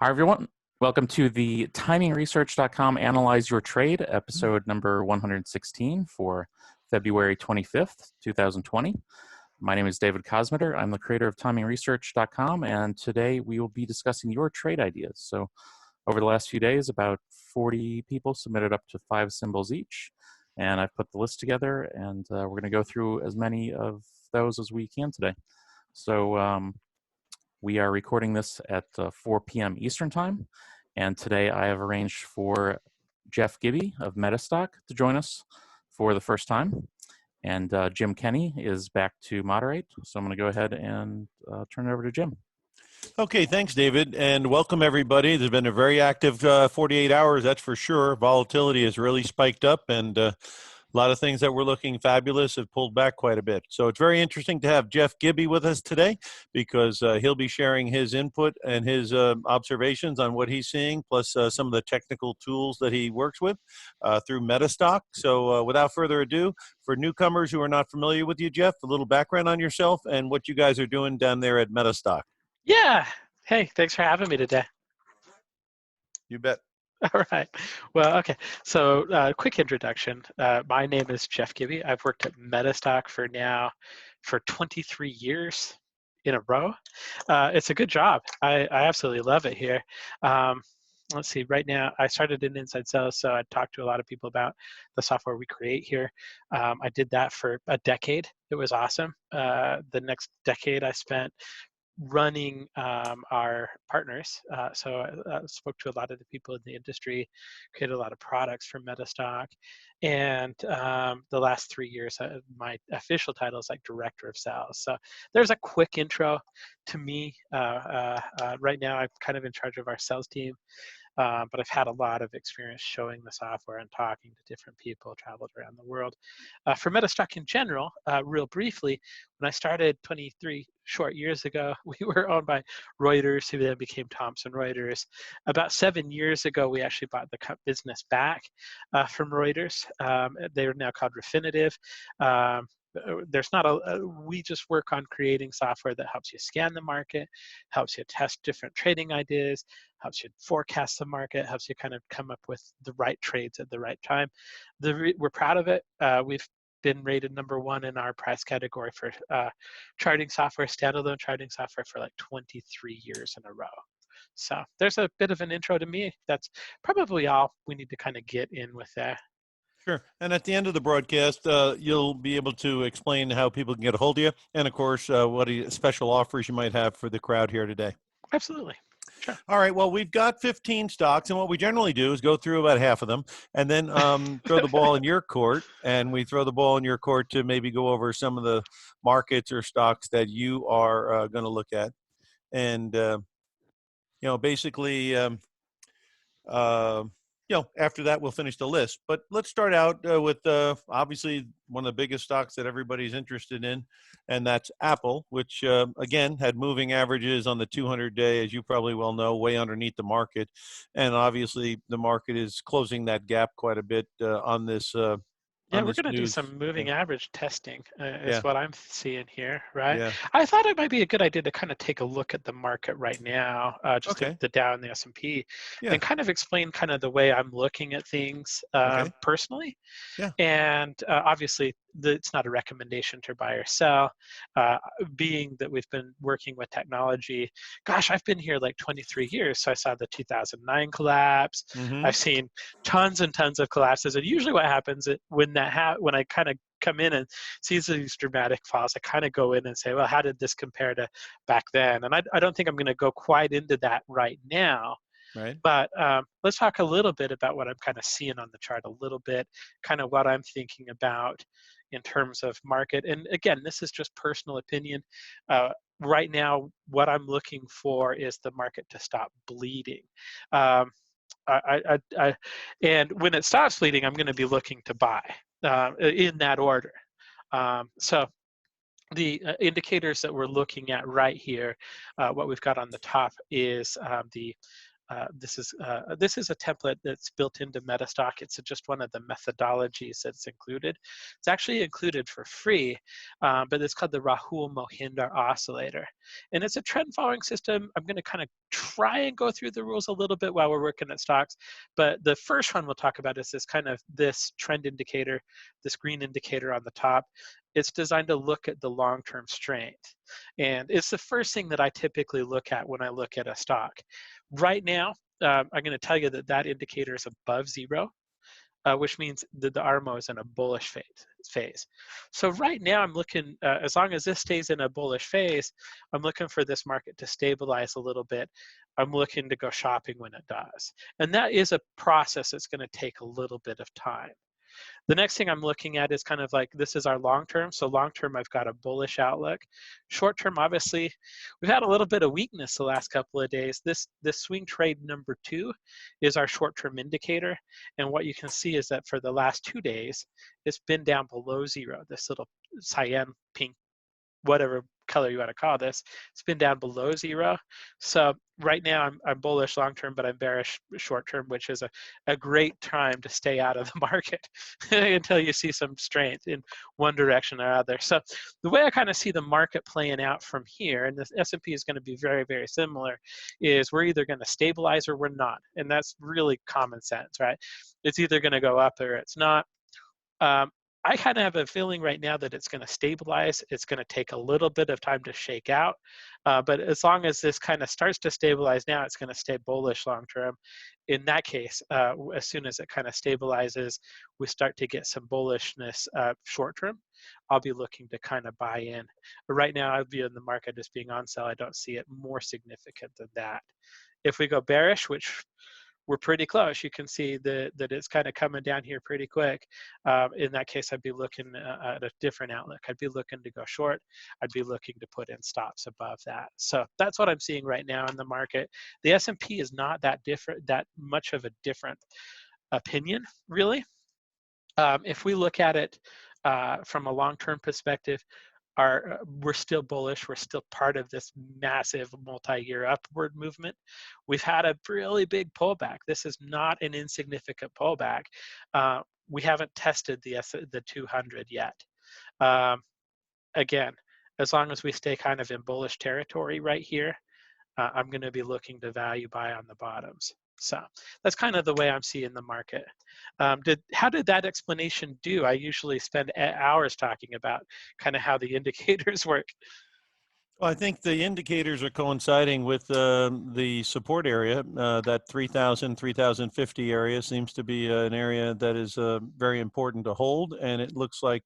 Hi, everyone. Welcome to the TimingResearch.com Analyze Your Trade, episode number 116 for February 25th, 2020. My name is David Kosmeter. I'm the creator of TimingResearch.com, and today we will be discussing your trade ideas. So over the last few days, about 40 people submitted up to 5 symbols each, and I've put the list together, and we're going to go through as many of those as we can today. So we are recording this at 4 p.m. Eastern Time, and today I have arranged for Jeff Gibby of Metastock to join us for the first time, and Jim Kenney is back to moderate, so I'm going to go ahead and turn it over to Jim. Okay, thanks, David, and welcome everybody. There's been a very active 48 hours, that's for sure. Volatility has really spiked up, and a lot of things that were looking fabulous have pulled back quite a bit. So it's very interesting to have Jeff Gibby with us today because he'll be sharing his input and his observations on what he's seeing, plus some of the technical tools that he works with through Metastock. So without further ado, for newcomers who are not familiar with you, Jeff, a little background on yourself and what you guys are doing down there at Metastock. Yeah. Hey, thanks for having me today. You bet. All right. Well, okay. So quick introduction. My name is Jeff Gibby. I've worked at Metastock for 23 years in a row. It's a good job. I absolutely love it here. Let's see, right now, I started in inside sales, so I talked to a lot of people about the software we create here. I did that for a decade. It was awesome. The next decade I spent running our partners. So I spoke to a lot of the people in the industry, created a lot of products for Metastock. And the last 3 years, my official title is like Director of Sales. So there's a quick intro to me. Right now, I'm kind of in charge of our sales team. But I've had a lot of experience showing the software and talking to different people, traveled around the world. For Metastock in general, real briefly, when I started 23 short years ago, we were owned by Reuters, who then became Thomson Reuters. About 7 years ago, we actually bought the business back from Reuters. They are now called Refinitiv. There's not we just work on creating software that helps you scan the market, helps you test different trading ideas, helps you forecast the market, helps you kind of come up with the right trades at the right time. We're proud of it. We've been rated #1 in our price category for charting software, standalone charting software, for like 23 years in a row. So there's a bit of an intro to me. That's probably all we need to kind of get in with that. Sure. And at the end of the broadcast, you'll be able to explain how people can get a hold of you and, of course, what special offers you might have for the crowd here today. Absolutely. Sure. All right. Well, we've got 15 stocks, and what we generally do is go through about half of them and then throw the ball in your court, and we throw the ball in your court to maybe go over some of the markets or stocks that you are going to look at. And, basically, after that, we'll finish the list. But let's start out with obviously one of the biggest stocks that everybody's interested in, and that's Apple, which, again, had moving averages on the 200-day, as you probably well know, way underneath the market. And obviously, the market is closing that gap quite a bit on this Yeah, we're going to do some moving average testing is what I'm seeing here, right? Yeah. I thought it might be a good idea to kind of take a look at the market right now, just the Dow and the S&P, and kind of explain kind of the way I'm looking at things personally. Yeah. And obviously, it's not a recommendation to buy or sell. Being that we've been working with technology, gosh, I've been here like 23 years. So I saw the 2009 collapse. Mm-hmm. I've seen tons and tons of collapses. And usually what happens when I kind of come in and see these dramatic falls, I kind of go in and say, well, how did this compare to back then? And I don't think I'm going to go quite into that right now. Right. But let's talk a little bit about what I'm kind of seeing on the chart a little bit, kind of what I'm thinking about in terms of market. And again, this is just personal opinion. Right now, what I'm looking for is the market to stop bleeding. And when it stops bleeding, I'm going to be looking to buy in that order. So the indicators that we're looking at right here, what we've got on the top is this is a template that's built into Metastock. It's just one of the methodologies that's included. It's actually included for free, but it's called the Rahul Mohinder Oscillator. And it's a trend following system. I'm going to kind of try and go through the rules a little bit while we're working at stocks. But the first one we'll talk about is this trend indicator, this green indicator on the top. It's designed to look at the long-term strength. And it's the first thing that I typically look at when I look at a stock. Right now, I'm going to tell you that indicator is above 0. Which means that the RMO is in a bullish phase. So right now I'm looking, as long as this stays in a bullish phase, I'm looking for this market to stabilize a little bit. I'm looking to go shopping when it does. And that is a process that's going to take a little bit of time. The next thing I'm looking at is kind of like, this is our long term. So long term, I've got a bullish outlook. Short term, obviously, we've had a little bit of weakness the last couple of days. This swing trade number 2 is our short term indicator. And what you can see is that for the last 2 days, it's been down below 0. This little cyan, pink, whatever color you want to call this, it's been down below 0. So right now I'm bullish long term, but I'm bearish short term, which is a great time to stay out of the market until you see some strength in one direction or other. So the way I kind of see the market playing out from here, and the S&P is going to be very, very similar, is we're either going to stabilize or we're not. And that's really common sense, right? It's either going to go up or it's not. I kind of have a feeling right now that it's going to stabilize. It's going to take a little bit of time to shake out. But as long as this kind of starts to stabilize now, it's going to stay bullish long term. In that case, as soon as it kind of stabilizes, we start to get some bullishness short term. I'll be looking to kind of buy in. But right now, I view the market as being on sale. I don't see it more significant than that. If we go bearish, which we're pretty close. You can see that it's kind of coming down here pretty quick. In that case, I'd be looking at a different outlook. I'd be looking to go short. I'd be looking to put in stops above that. So that's what I'm seeing right now in the market. The S&P is not that much of a different opinion, really. If we look at it from a long-term perspective, we're still bullish. We're still part of this massive multi-year upward movement. We've had a really big pullback. This is not an insignificant pullback. We haven't tested the 200 yet. Again, as long as we stay kind of in bullish territory right here, I'm going to be looking to value buy on the bottoms. So that's kind of the way I'm seeing the market. How did that explanation do? I usually spend hours talking about kind of how the indicators work. Well, I think the indicators are coinciding with the support area. That 3,000, 3,050 area seems to be an area that is very important to hold. And it looks like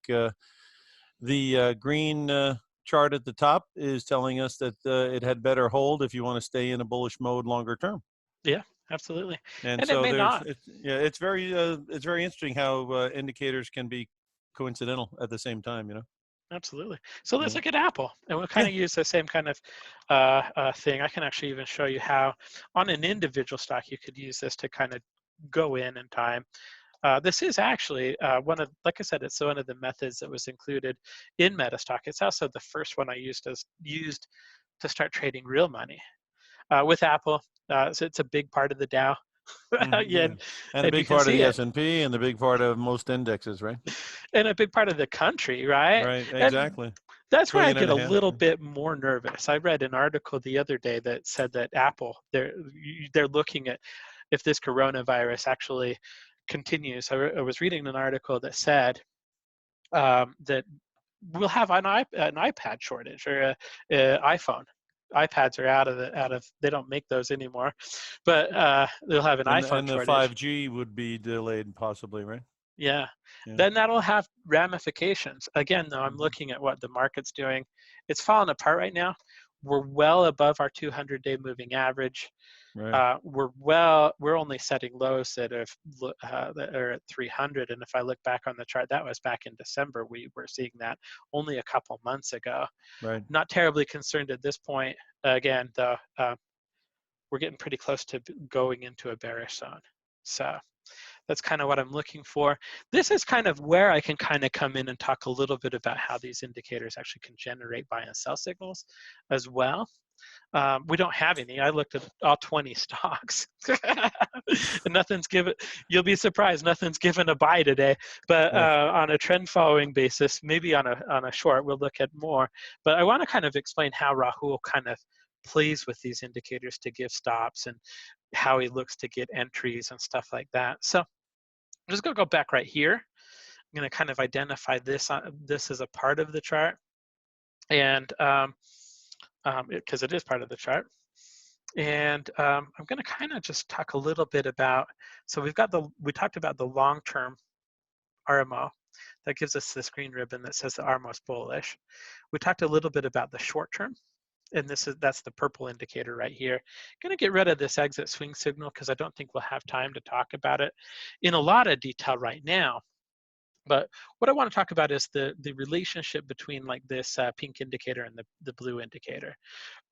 the green chart at the top is telling us that it had better hold if you want to stay in a bullish mode longer term. Yeah, absolutely. And so it's very interesting how indicators can be coincidental at the same time, you know. Absolutely. So let's look at Apple, and we'll kind of use the same kind of thing. I can actually even show you how on an individual stock you could use this to kind of go in time. This is actually like I said, it's one of the methods that was included in MetaStock. It's also the first one I used to start trading real money with Apple. So it's a big part of the Dow. And a big part of the S&P and the big part of most indexes, right? And a big part of the country, right? Right, exactly. And that's where I get a little bit more nervous. I read an article the other day that said that Apple, they're looking at if this coronavirus actually continues. I was reading an article that said that we'll have an iPad shortage or an iPhone. iPads are out of they don't make those anymore, but they'll have an iPhone and the shortage. 5G would be delayed possibly, right? Yeah. Then that'll have ramifications. Again, though, I'm looking at what the market's doing. It's falling apart right now. We're well above our 200-day moving average. Right. We're only setting lows that are at 300. And if I look back on the chart, that was back in December. We were seeing that only a couple months ago. Right. Not terribly concerned at this point. Again, though, we're getting pretty close to going into a bearish zone. So that's kind of what I'm looking for. This is kind of where I can kind of come in and talk a little bit about how these indicators actually can generate buy and sell signals as well. We don't have any. I looked at all 20 stocks and nothing's given. You'll be surprised. Nothing's given a buy today, but on a trend following basis, maybe on a short, we'll look at more, but I want to kind of explain how Rahul kind of plays with these indicators to give stops and how he looks to get entries and stuff like that. So I'm just going to go back right here. I'm going to kind of identify this as a part of the chart, and because it is part of the chart. And I'm going to kind of just talk a little bit about, so we talked about the long-term RMO. That gives us this green ribbon that says the RMO is bullish. We talked a little bit about the short-term, and that's the purple indicator right here. I'm going to get rid of this exit swing signal because I don't think we'll have time to talk about it in a lot of detail right now. But what I want to talk about is the relationship between like this pink indicator and the blue indicator.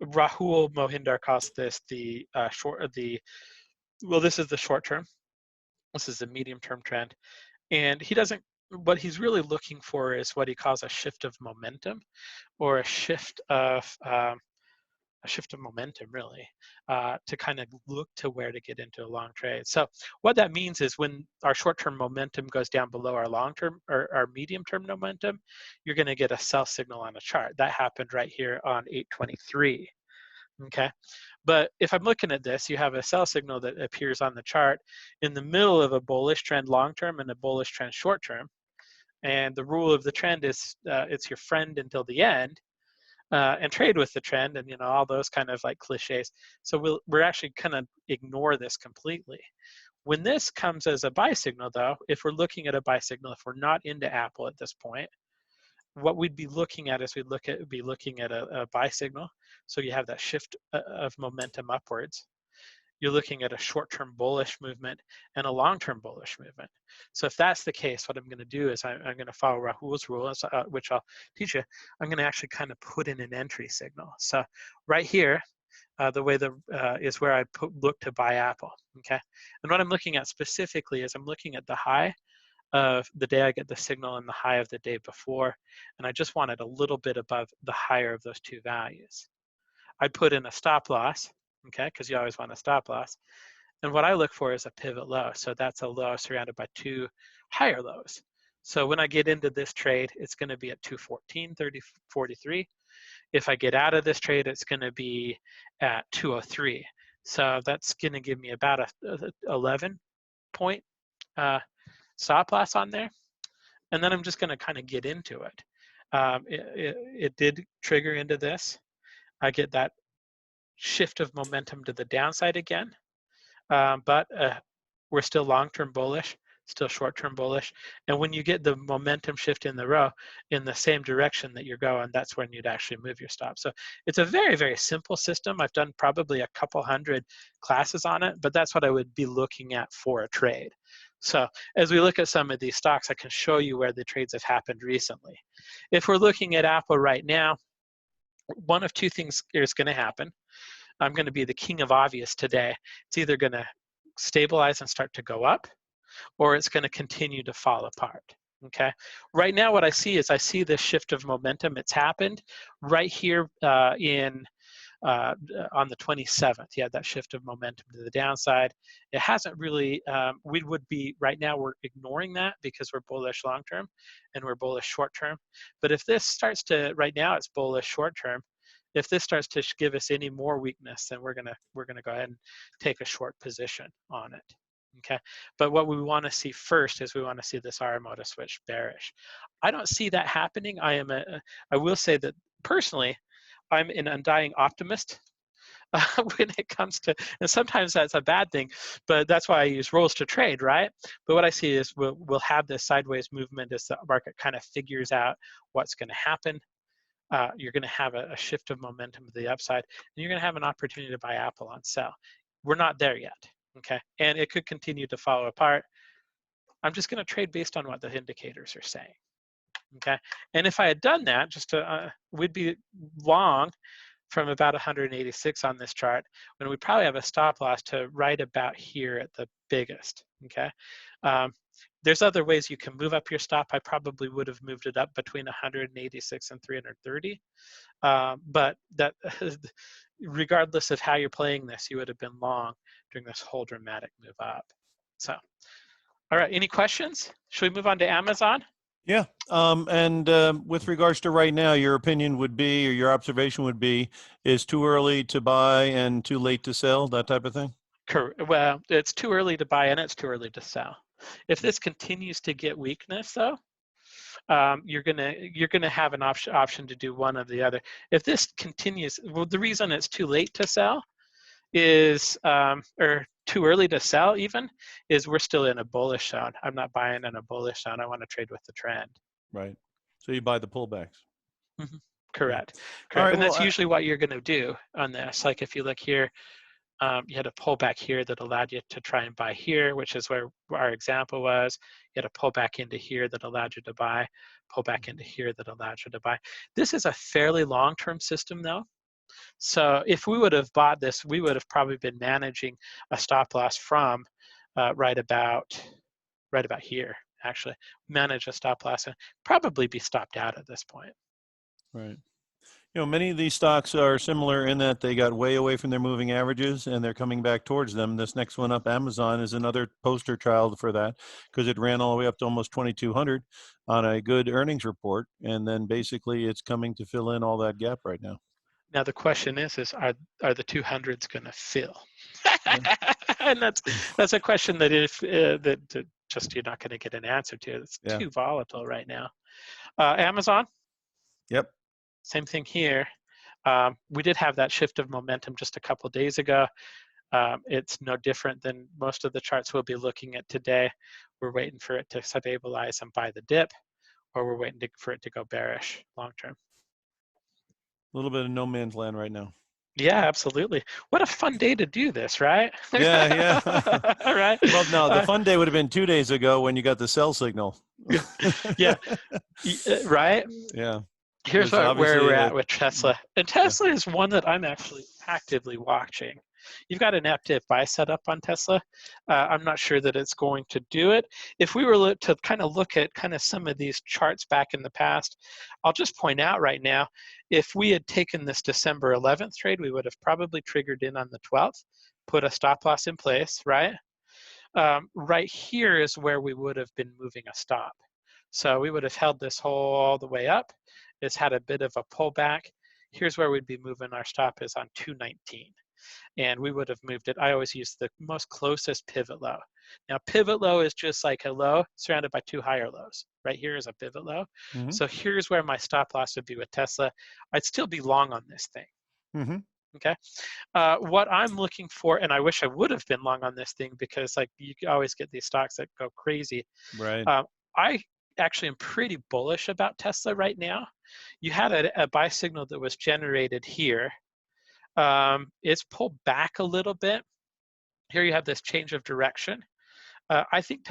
Rahul Mohinder calls this well, this is the short term. This is the medium term trend. And what he's really looking for is what he calls a shift of momentum, or a shift of momentum, really, to kind of look to where to get into a long trade. So what that means is when our short-term momentum goes down below our long-term or our medium-term momentum, you're going to get a sell signal on a chart. That happened right here on 823. Okay, but if I'm looking at this, you have a sell signal that appears on the chart in the middle of a bullish trend long-term and a bullish trend short-term. And the rule of the trend is it's your friend until the end. And trade with the trend, and all those kind of like cliches. So we're actually kind of ignore this completely. When this comes as a buy signal, though, if we're looking at a buy signal, if we're not into Apple at this point, what we'd be looking at is be looking at a buy signal. So you have that shift of momentum upwards. You're looking at a short-term bullish movement and a long-term bullish movement. So if that's the case, what I'm going to do is I'm going to follow Rahul's rule, which I'll teach you. I'm going to actually kind of put in an entry signal. So right here, the way is where I look to buy Apple. Okay, and what I'm looking at specifically is I'm looking at the high of the day I get the signal and the high of the day before, and I just want it a little bit above the higher of those two values. I'd put in a stop loss. Okay, because you always want a stop loss. And what I look for is a pivot low. So that's a low surrounded by two higher lows. So when I get into this trade, it's going to be at 214.43. If I get out of this trade, it's going to be at 203. So that's going to give me about a 11 point stop loss on there. And then I'm just going to kind of get into it. It did trigger into this. I get that shift of momentum to the downside again, but we're still long-term bullish, still short-term bullish. And when you get the momentum shift in the row in the same direction that you're going, that's when you'd actually move your stop. So it's a very, very simple system. I've done probably a couple hundred classes on it, but that's what I would be looking at for a trade. So as we look at some of these stocks, I can show you where the trades have happened recently. If we're looking at Apple right now, one of two things is going to happen. I'm going to be the king of obvious today. It's either going to stabilize and start to go up, or it's going to continue to fall apart. Okay. Right now, what I see is this shift of momentum. It's happened right here on the 27th. You had that shift of momentum to the downside. It hasn't really. We would be right now. We're ignoring that because we're bullish long term, and we're bullish short term. But if this starts to, right now, it's bullish short term. If this starts to give us any more weakness, then we're gonna go ahead and take a short position on it. Okay, but what we want to see first is we want to see this RMO to switch bearish. I don't see that happening. I will say that personally, I'm an undying optimist when it comes to, and sometimes that's a bad thing, but that's why I use rules to trade, right? But what I see is we'll have this sideways movement as the market kind of figures out what's going to happen. You're going to have a shift of momentum to the upside, and you're going to have an opportunity to buy Apple on sell. We're not there yet, okay? And it could continue to fall apart. I'm just going to trade based on what the indicators are saying, okay? And if I had done that, we'd be long from about 186 on this chart, when we probably have a stop loss to right about here at the biggest, okay? There's other ways you can move up your stop. I probably would have moved it up between 186 and 330. But that, regardless of how you're playing this, you would have been long during this whole dramatic move up. So, all right, any questions? Should we move on to Amazon? Yeah. With regards to right now, your opinion would be, or your observation would be, is too early to buy and too late to sell, that type of thing? Well, it's too early to buy and it's too early to sell. If this continues to get weakness, though, you're gonna have an option to do one of the other. If this continues, well, the reason it's too late to sell is, or too early to sell even, is we're still in a bullish zone. I'm not buying in a bullish zone. I want to trade with the trend. Right. So you buy the pullbacks. Mhm. Yeah. Correct. All right. And Well, that's usually what you're going to do on this. Like if you look here, you had a pullback here that allowed you to try and buy here, which is where our example was. You had a pullback into here that allowed you to buy, pullback into here that allowed you to buy. This is a fairly long-term system though. So if we would have bought this, we would have probably been managing a stop loss from right about here, actually. Manage a stop loss and probably be stopped out at this point. right. Many of these stocks are similar in that they got way away from their moving averages and they're coming back towards them. This next one up, Amazon, is another poster child for that because it ran all the way up to almost 2,200 on a good earnings report. And then basically it's coming to fill in all that gap right now. Now the question is are the 200s going to fill? Yeah. And that's a question that that just you're not going to get an answer to. It's too volatile right now. Amazon. Yep. Same thing here. We did have that shift of momentum just a couple days ago. It's no different than most of the charts we'll be looking at today. We're waiting for it to stabilize and buy the dip, or we're waiting for it to go bearish long term. A little bit of no man's land right now. Yeah, absolutely. What a fun day to do this, right? Yeah. All right. Well, no, the fun day would have been 2 days ago when you got the sell signal. Yeah. Right? Yeah. Here's where we're at with Tesla. And Tesla is one that I'm actually actively watching. You've got an active buy set up on Tesla. I'm not sure that it's going to do it. If we were to kind of look at kind of some of these charts back in the past, I'll just point out right now, if we had taken this December 11th trade, we would have probably triggered in on the 12th, put a stop loss in place, right? Right here is where we would have been moving a stop. So we would have held this all the way up. It's had a bit of a pullback. Here's where we'd be moving our stop is on 219. And we would have moved it. I always use the most closest pivot low. Now, pivot low is just like a low surrounded by two higher lows. Right here is a pivot low. Mm-hmm. So here's where my stop loss would be with Tesla. I'd still be long on this thing. Mm-hmm. Okay. What I'm looking for, and I wish I would have been long on this thing because like you always get these stocks that go crazy. Right. I actually am pretty bullish about Tesla right now. You had a buy signal that was generated here. It's pulled back a little bit. Here you have this change of direction. I think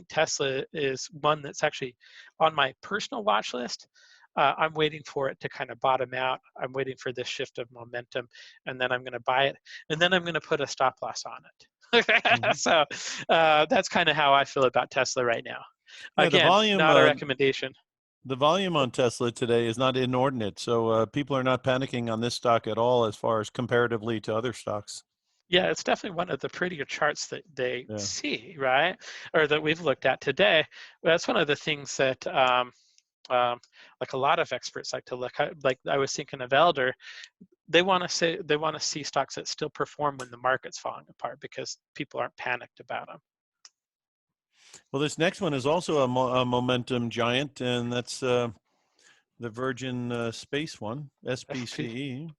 Tesla is one that's actually on my personal watch list. I'm waiting for it to kind of bottom out. I'm waiting for this shift of momentum, and then I'm going to buy it, and then I'm going to put a stop loss on it. Mm-hmm. So that's kind of how I feel about Tesla right now. Yeah, again, the volume, not a recommendation. The volume on Tesla today is not inordinate, so people are not panicking on this stock at all as far as comparatively to other stocks. Yeah, it's definitely one of the prettier charts that they see, right? Or that we've looked at today. That's one of the things that like a lot of experts like to look at. Like I was thinking of Elder, they want to see stocks that still perform when the market's falling apart because people aren't panicked about them. Well, this next one is also a momentum giant, and that's the Virgin Space one, SPCE.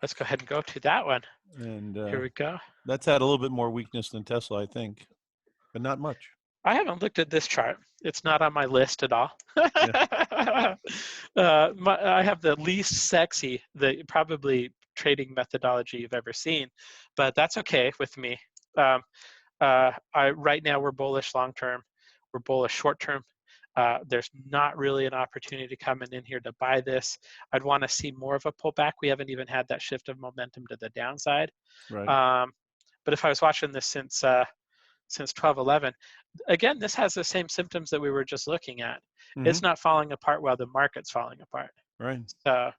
Let's go ahead and go to that one. And here we go. That's had a little bit more weakness than Tesla, I think, but not much. I haven't looked at this chart. It's not on my list at all. Yeah. I have the least sexy, the probably trading methodology you've ever seen, but that's okay with me. Right now we're bullish long term. We're bullish short term. There's not really an opportunity coming in here to buy this. I'd want to see more of a pullback. We haven't even had that shift of momentum to the downside. Right. But if I was watching this since 12/11, again, this has the same symptoms that we were just looking at. Mm-hmm. It's not falling apart while the market's falling apart. Right. So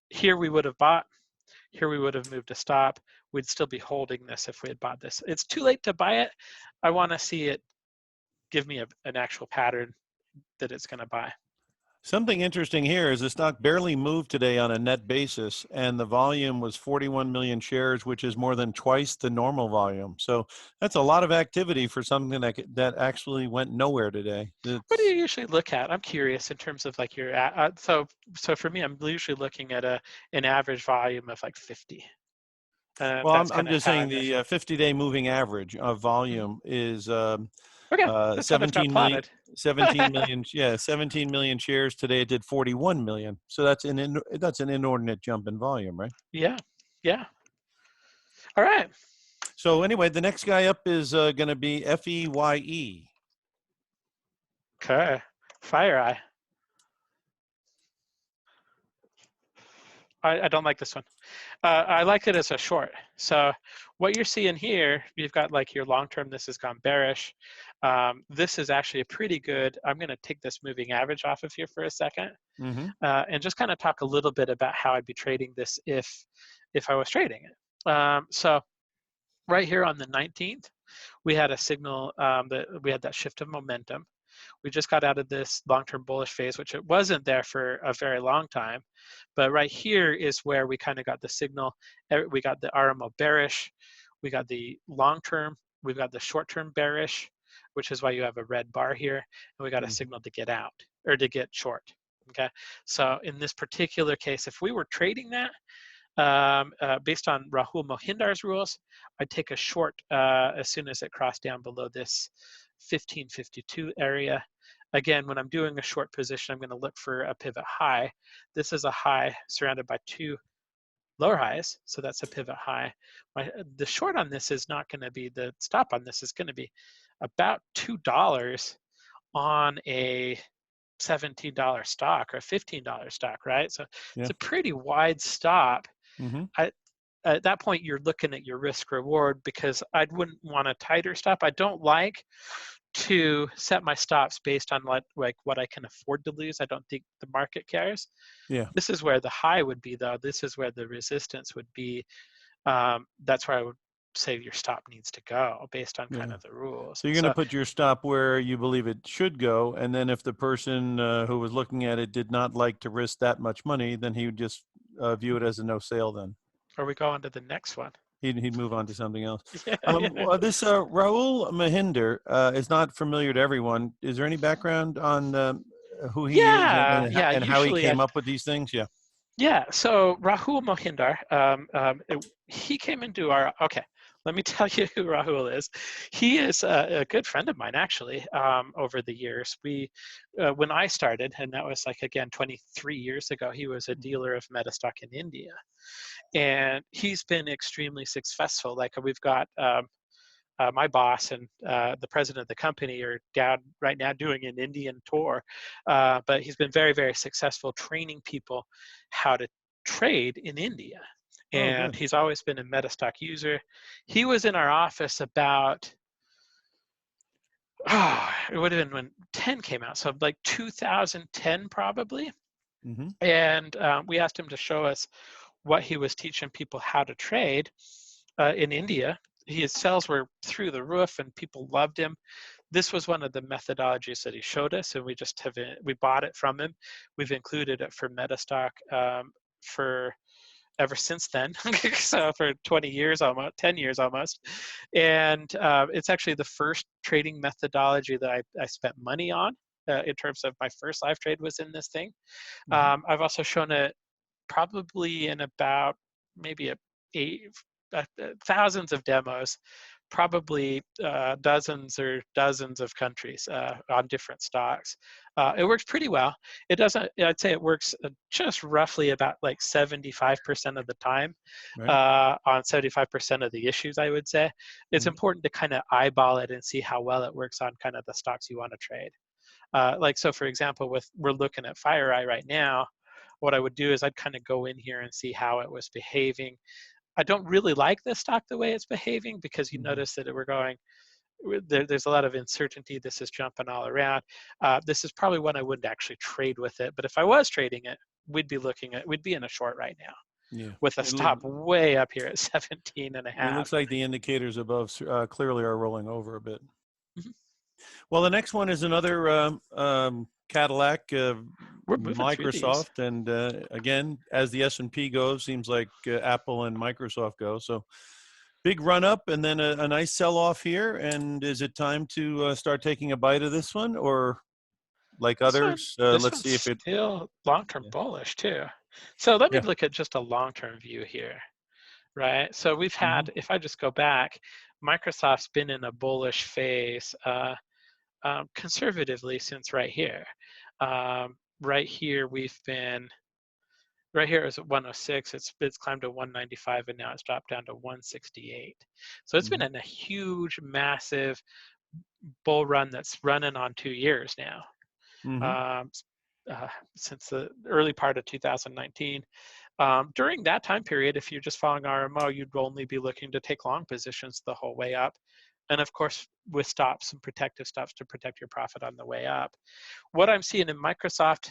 here we would have bought. Here we would have moved a stop. We'd still be holding this if we had bought this. It's too late to buy it. I want to see it give me an actual pattern that it's going to buy. Something interesting here is the stock barely moved today on a net basis, and the volume was 41 million shares, which is more than twice the normal volume. So that's a lot of activity for something that actually went nowhere today. What do you usually look at? I'm curious in terms of like your so for me, I'm usually looking at an average volume of like 50. Well, That's I'm kind of just how saying I the measure. 50-day moving average of volume is Okay, that's how it's got 17 million. plotted. 17 million, yeah, 17 million shares. Today it did 41 million. So that's an inordinate jump in volume, right? Yeah, yeah. All right. So anyway, the next guy up is going to be FEYE. Okay. FireEye. I don't like this one. I like it as a short. So what you're seeing here, you've got like your long-term, this has gone bearish. This is actually a pretty good, I'm going to take this moving average off of here for a second and just kind of talk a little bit about how I'd be trading this if I was trading it. So right here on the 19th, we had a signal that we had that shift of momentum. We just got out of this long-term bullish phase, which it wasn't there for a very long time. But right here is where we kind of got the signal. We got the RMO bearish. We got the long-term. We've got the short-term bearish, which is why you have a red bar here. And we got a signal to get out or to get short. Okay. So in this particular case, if we were trading that, based on Rahul Mohinder's rules, I'd take a short as soon as it crossed down below this 1552 area. Again, when I'm doing a short position, I'm going to look for a pivot high. This is a high surrounded by two lower highs, so that's a pivot high. The short on this is not going to be, the stop on this is going to be about $2 on a $17 stock or a $15 stock, right? So it's a pretty wide stop. At that point, you're looking at your risk reward because I wouldn't want a tighter stop. I don't like to set my stops based on what I can afford to lose. I don't think the market cares. Yeah. This is where the high would be, though. This is where the resistance would be. That's where I would say your stop needs to go based on kind of the rules. So you're going to put your stop where you believe it should go, and then if the person who was looking at it did not like to risk that much money, then he would just view it as a no sale then. Or we go on to the next one. He'd move on to something else. Yeah. Well, this Rahul Mohinder is not familiar to everyone. Is there any background on who he is and how he came up with these things? Yeah. Yeah. So Rahul Mohinder, he came into our. Okay, let me tell you who Rahul is. He is a good friend of mine, actually. Over the years, when I started, and that was like again 23 years ago, he was a dealer of metastock in India. And he's been extremely successful. Like we've got my boss and the president of the company are down right now doing an Indian tour. But he's been very, very successful training people how to trade in India. And he's always been a metastock user. He was in our office about, it would have been when 10 came out. So like 2010 probably. And we asked him to show us what he was teaching people how to trade in India. His sales were through the roof and people loved him. This was one of the methodologies that he showed us, and we bought it from him. We've included it for Metastock for ever since then. So for 20 years almost, 10 years almost. And it's actually the first trading methodology that I spent money on in terms of my first live trade was in this thing. I've also shown it probably in about maybe thousands of demos, probably dozens of countries on different stocks. It works pretty well. It doesn't, I'd say it works just roughly about like 75% of the time on 75% of the issues, I would say. It's important to kind of eyeball it and see how well it works on kind of the stocks you want to trade. So for example, we're looking at FireEye right now. What I would do is I'd kind of go in here and see how it was behaving. I don't really like this stock the way it's behaving because you notice that there's a lot of uncertainty. This is jumping all around. This is probably one I wouldn't actually trade with it. But if I was trading it, we'd be in a short right now with a stop way up here at 17 and a half. It looks like the indicators above clearly are rolling over a bit. Well, the next one is another Cadillac, We're moving through these. Microsoft, and again, as the S&P goes, seems like Apple and Microsoft go. So big run up, and then a nice sell off here. And is it time to start taking a bite of this one, or like others? This Let's one's see if it. still long-term bullish too. So let me look at just a long-term view here, right? So we've had, if I just go back, Microsoft's been in a bullish phase conservatively since right here. Right here we've been, right here is at 106, it's climbed to 195, and now it's dropped down to 168. So it's been in a huge, massive bull run that's running on 2 years now. Since the early part of 2019. During that time period, if you're just following RMO, you'd only be looking to take long positions the whole way up. And of course, with stops and protective stops to protect your profit on the way up. What I'm seeing in Microsoft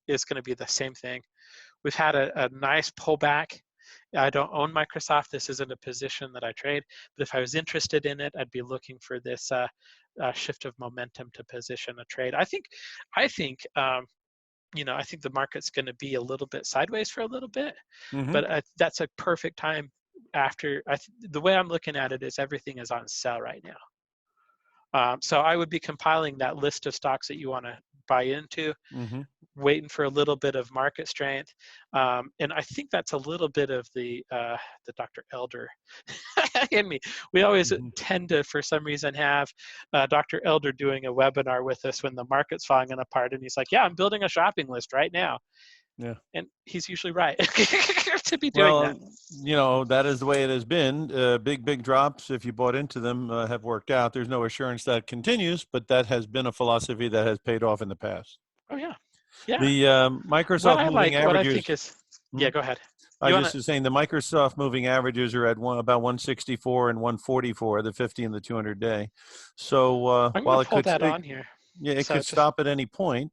is going to be the same thing. We've had a nice pullback. I don't own Microsoft. This isn't a position that I trade. But if I was interested in it, I'd be looking for this shift of momentum to position a trade. I think I think the market's going to be a little bit sideways for a little bit, but that's a perfect time after. The way I'm looking at it is everything is on sell right now. So I would be compiling that list of stocks that you want to buy into, waiting for a little bit of market strength, and I think that's a little bit of the Dr. Elder in me. We always tend to, for some reason, have Dr. Elder doing a webinar with us when the market's falling apart, and he's like, "Yeah, I'm building a shopping list right now." Yeah, and he's usually right to be doing that. That is the way it has been. Big drops, if you bought into them, have worked out. There's no assurance that continues, but that has been a philosophy that has paid off in the past. Oh yeah, yeah. The Microsoft moving averages. What I think is, yeah, go ahead. I just was saying the Microsoft moving averages are at about 164 and 144, the 50 and the 200 day. So while it could on here, it could stop at any point.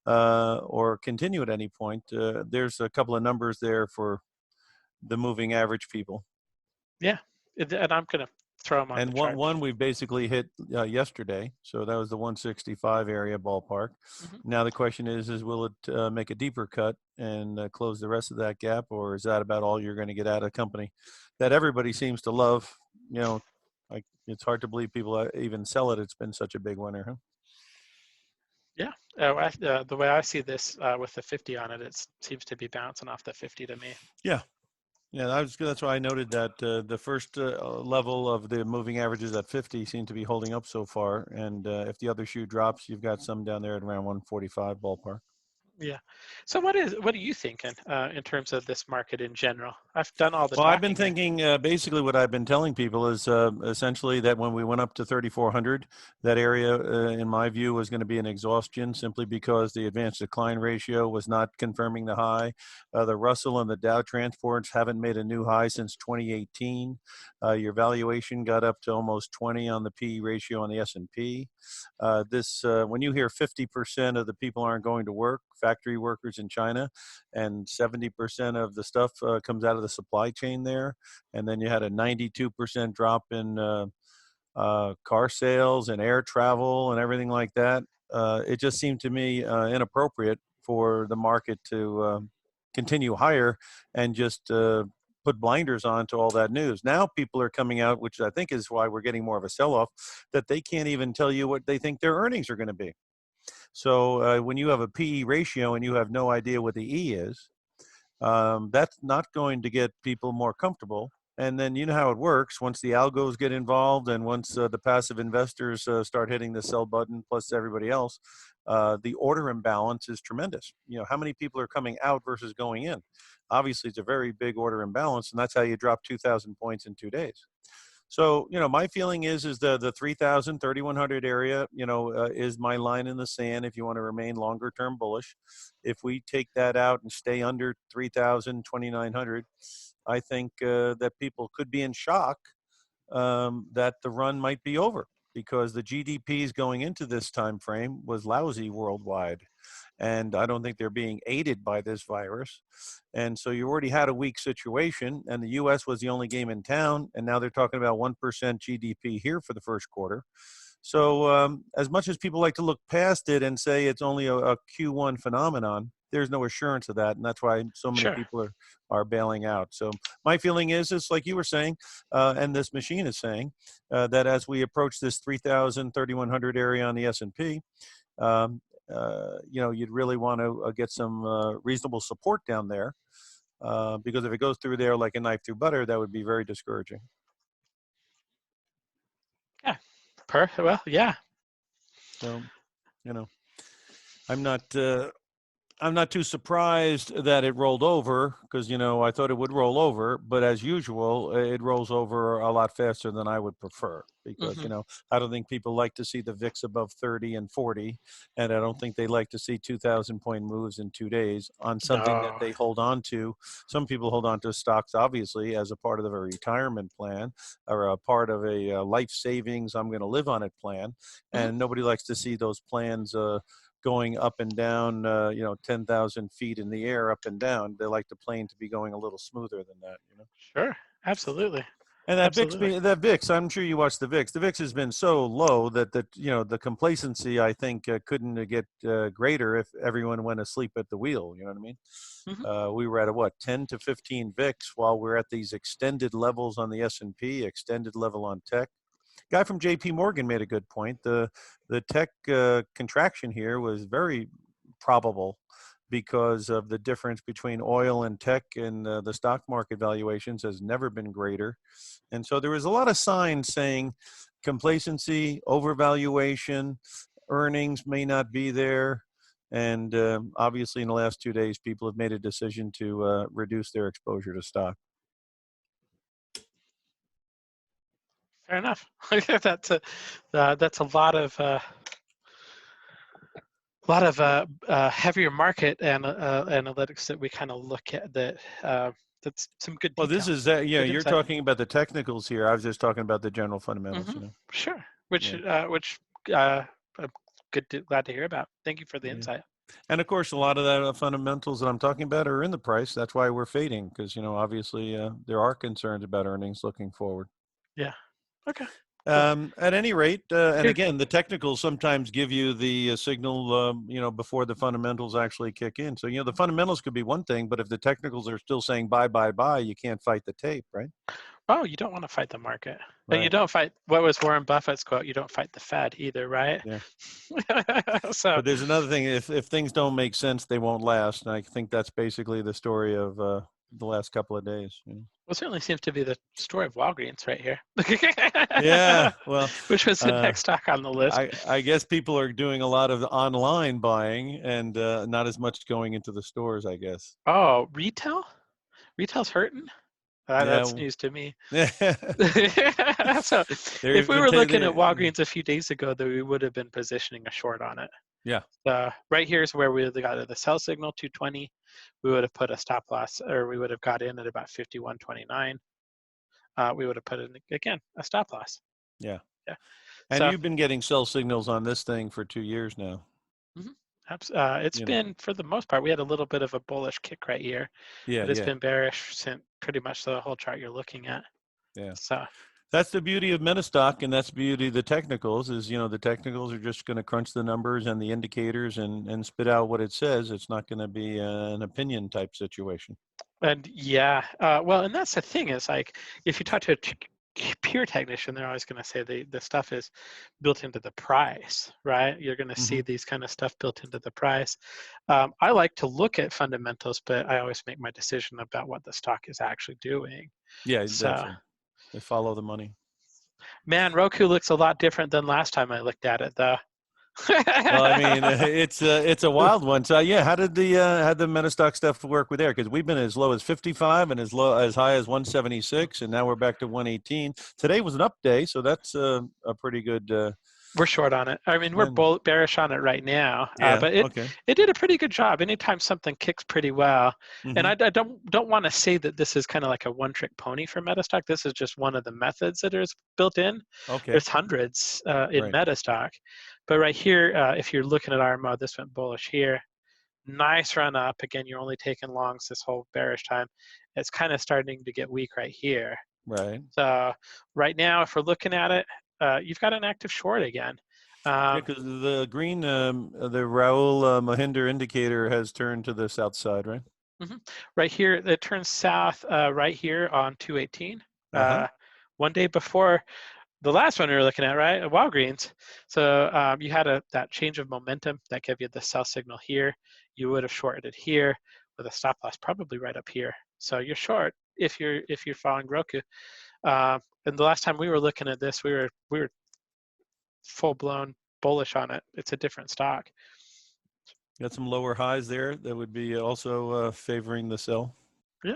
Or continue at any point. There's a couple of numbers there for the moving average people. Yeah, and I'm going to throw them on and the chart. one we basically hit yesterday, so that was the 165 area ballpark. Now the question is will it make a deeper cut and close the rest of that gap, or is that about all you're going to get out of a company that everybody seems to love? It's hard to believe people even sell it. It's been such a big winner, huh? Yeah, the way I see this with the 50 on it, it seems to be bouncing off the 50 to me. Yeah, that's why I noted that the first level of the moving averages at 50 seem to be holding up so far, and if the other shoe drops, you've got some down there at around 145 ballpark. Yeah. So what are you thinking in terms of this market in general? I've done all the Well, talking. I've been thinking basically what I've been telling people is essentially that when we went up to 3,400, that area, in my view, was going to be an exhaustion simply because the advanced decline ratio was not confirming the high. The Russell and the Dow transports haven't made a new high since 2018. Your valuation got up to almost 20 on the P ratio on the S&P. When you hear 50% of the people aren't going to work, factory workers in China, and 70% of the stuff comes out of the supply chain there, and then you had a 92% drop in car sales and air travel and everything like that. It just seemed to me inappropriate for the market to continue higher and just put blinders on to all that news. Now people are coming out, which I think is why we're getting more of a sell-off, that they can't even tell you what they think their earnings are going to be. So when you have a PE ratio and you have no idea what the E is, that's not going to get people more comfortable. And then you know how it works. Once the algos get involved and once the passive investors start hitting the sell button, plus everybody else, the order imbalance is tremendous. How many people are coming out versus going in? Obviously, it's a very big order imbalance, and that's how you drop 2,000 points in 2 days. So, my feeling is the 3,000, 3,100 area, is my line in the sand if you want to remain longer term bullish. If we take that out and stay under 3,000, 2,900, I think that people could be in shock that the run might be over, because the GDPs going into this time frame was lousy worldwide. And I don't think they're being aided by this virus. And so you already had a weak situation, and the U.S. was the only game in town, and now they're talking about 1% GDP here for the first quarter. So as much as people like to look past it and say it's only a Q1 phenomenon, there's no assurance of that, and that's why so many Sure. people are bailing out. So my feeling is like you were saying, and this machine is saying, that as we approach this 3,000, 3,100 area on the S&P, you'd really want to get some reasonable support down there, because if it goes through there like a knife through butter, that would be very discouraging. Yeah. Well, yeah. So, I'm not too surprised that it rolled over, because I thought it would roll over, but as usual, it rolls over a lot faster than I would prefer, because I don't think people like to see the VIX above 30 and 40, and I don't think they like to see 2,000 point moves in 2 days on something that No. they hold on to. Some people hold on to stocks obviously as a part of their retirement plan, or a part of a life savings I'm going to live on it plan, and nobody likes to see those plans going up and down, 10,000 feet in the air, up and down. They like the plane to be going a little smoother than that, Sure. Absolutely. And that Absolutely. VIX, I'm sure you watched the VIX. The VIX has been so low that the complacency, I think, couldn't get greater if everyone went asleep at the wheel. You know what I mean? We were at a 10 to 15 VIX while we're at these extended levels on the S&P, extended level on tech. Guy from JP Morgan made a good point. The tech contraction here was very probable because of the difference between oil and tech, and the stock market valuations has never been greater. And so there was a lot of signs saying complacency, overvaluation, earnings may not be there. And obviously in the last 2 days, people have made a decision to reduce their exposure to stock. Fair enough. That's a lot of heavier market analytics that we kind of look at. That's some good detail. Well, this is you're talking about the technicals here. I was just talking about the general fundamentals. Sure. Which I'm glad to hear about. Thank you for the insight. And of course, a lot of the fundamentals that I'm talking about are in the price. That's why we're fading, because obviously there are concerns about earnings looking forward. Yeah. Okay. At any rate, and again, the technicals sometimes give you the signal, before the fundamentals actually kick in. So, the fundamentals could be one thing, but if the technicals are still saying buy, buy, buy, you can't fight the tape, right? Oh, you don't want to fight the market. Right. And you don't fight, what was Warren Buffett's quote? You don't fight the Fed either, right? Yeah. But there's another thing. If things don't make sense, they won't last. And I think that's basically the story of the last couple of days. Well, it certainly seems to be the story of Walgreens right here. Yeah, well, which was the next stock on the list. I guess people are doing a lot of online buying and not as much going into the stores, I guess. Oh, retail? Retail's hurting? That's news to me. So if we were looking at Walgreens a few days ago, then we would have been positioning a short on it. Yeah. Right here is where we would have got the sell signal, 220. We would have put a stop loss, or we would have got in at about 51.29. We would have put in, again, a stop loss. Yeah. Yeah. And you've been getting sell signals on this thing for 2 years now. It's been, for the most part, we had a little bit of a bullish kick right here. Yeah. But it's been bearish since pretty much the whole chart you're looking at. Yeah. So that's the beauty of Metastock, and that's the beauty of the technicals is, the technicals are just going to crunch the numbers and the indicators and spit out what it says. It's not going to be an opinion type situation. And well, and that's the thing is, like, if you talk to a pure technician, they're always going to say the stuff is built into the price, right? You're going to see these kind of stuff built into the price. I like to look at fundamentals, but I always make my decision about what the stock is actually doing. Yeah, so, definitely. They follow the money. Man, Roku looks a lot different than last time I looked at it, though. Well, I mean, it's a wild one. So yeah, how did the Metastock stuff work with there? Because we've been as low as 55 and as high as 176, and now we're back to 118. Today was an up day, so that's a pretty good. We're short on it. I mean, we're bearish on it right now, but it did a pretty good job. Anytime something kicks pretty well, and I don't want to say that this is kind of like a one-trick pony for Metastock. This is just one of the methods that is built in. Okay. There's hundreds in Metastock, but right here, if you're looking at RMO, this went bullish here. Nice run up. Again, you're only taking longs this whole bearish time. It's kind of starting to get weak right here. Right. So right now, if we're looking at it, you've got an active short again. Yeah, because the green, the Rahul Mohinder indicator has turned to the south side, right? Right here, it turns south right here on 218. Uh-huh. One day before the last one we were looking at, right, Walgreens. So you had that change of momentum that gave you the sell signal here. You would have shorted it here with a stop loss probably right up here. So you're short if you're following Roku. And the last time we were looking at this, we were full blown bullish on it. It's a different stock. Got some lower highs there that would be also favoring the sell. Yeah.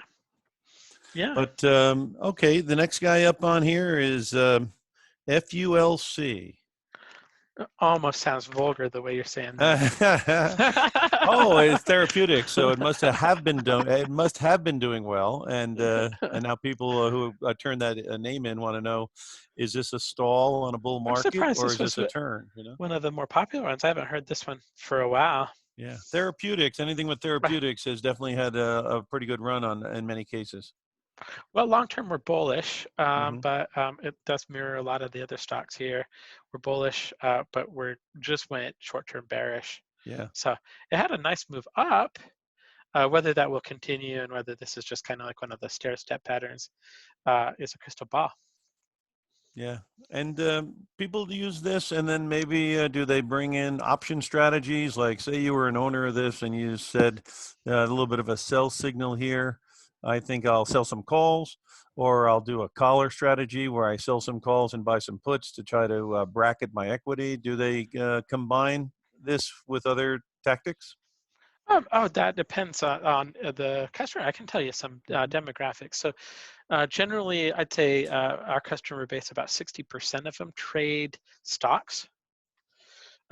Yeah. But okay, the next guy up on here is FULC. Almost sounds vulgar the way you're saying that. Oh, it's therapeutic, so it must have been done. It must have been doing well, and now people who turned that name in want to know: is this a stall on a bull I'm market, surprised or this is was this a turn? You know, one of the more popular ones. I haven't heard this one for a while. yeah, therapeutics. Anything with therapeutics has definitely had a pretty good run on in many cases. Well, long term we're bullish, Mm-hmm. but it does mirror a lot of the other stocks here. We're bullish, but we're just went short term bearish. Yeah. So it had a nice move up. Whether that will continue and whether this is just kind of like one of the stair step patterns is a crystal ball. Yeah, and people use this, and then maybe do they bring in option strategies? Like, say you were an owner of this, and you said a little bit of a sell signal here. I think I'll sell some calls, or I'll do a collar strategy where I sell some calls and buy some puts to try to bracket my equity. Do they combine this with other tactics? Oh, that depends on the customer. I can tell you some demographics. So generally, I'd say our customer base, about 60% of them trade stocks.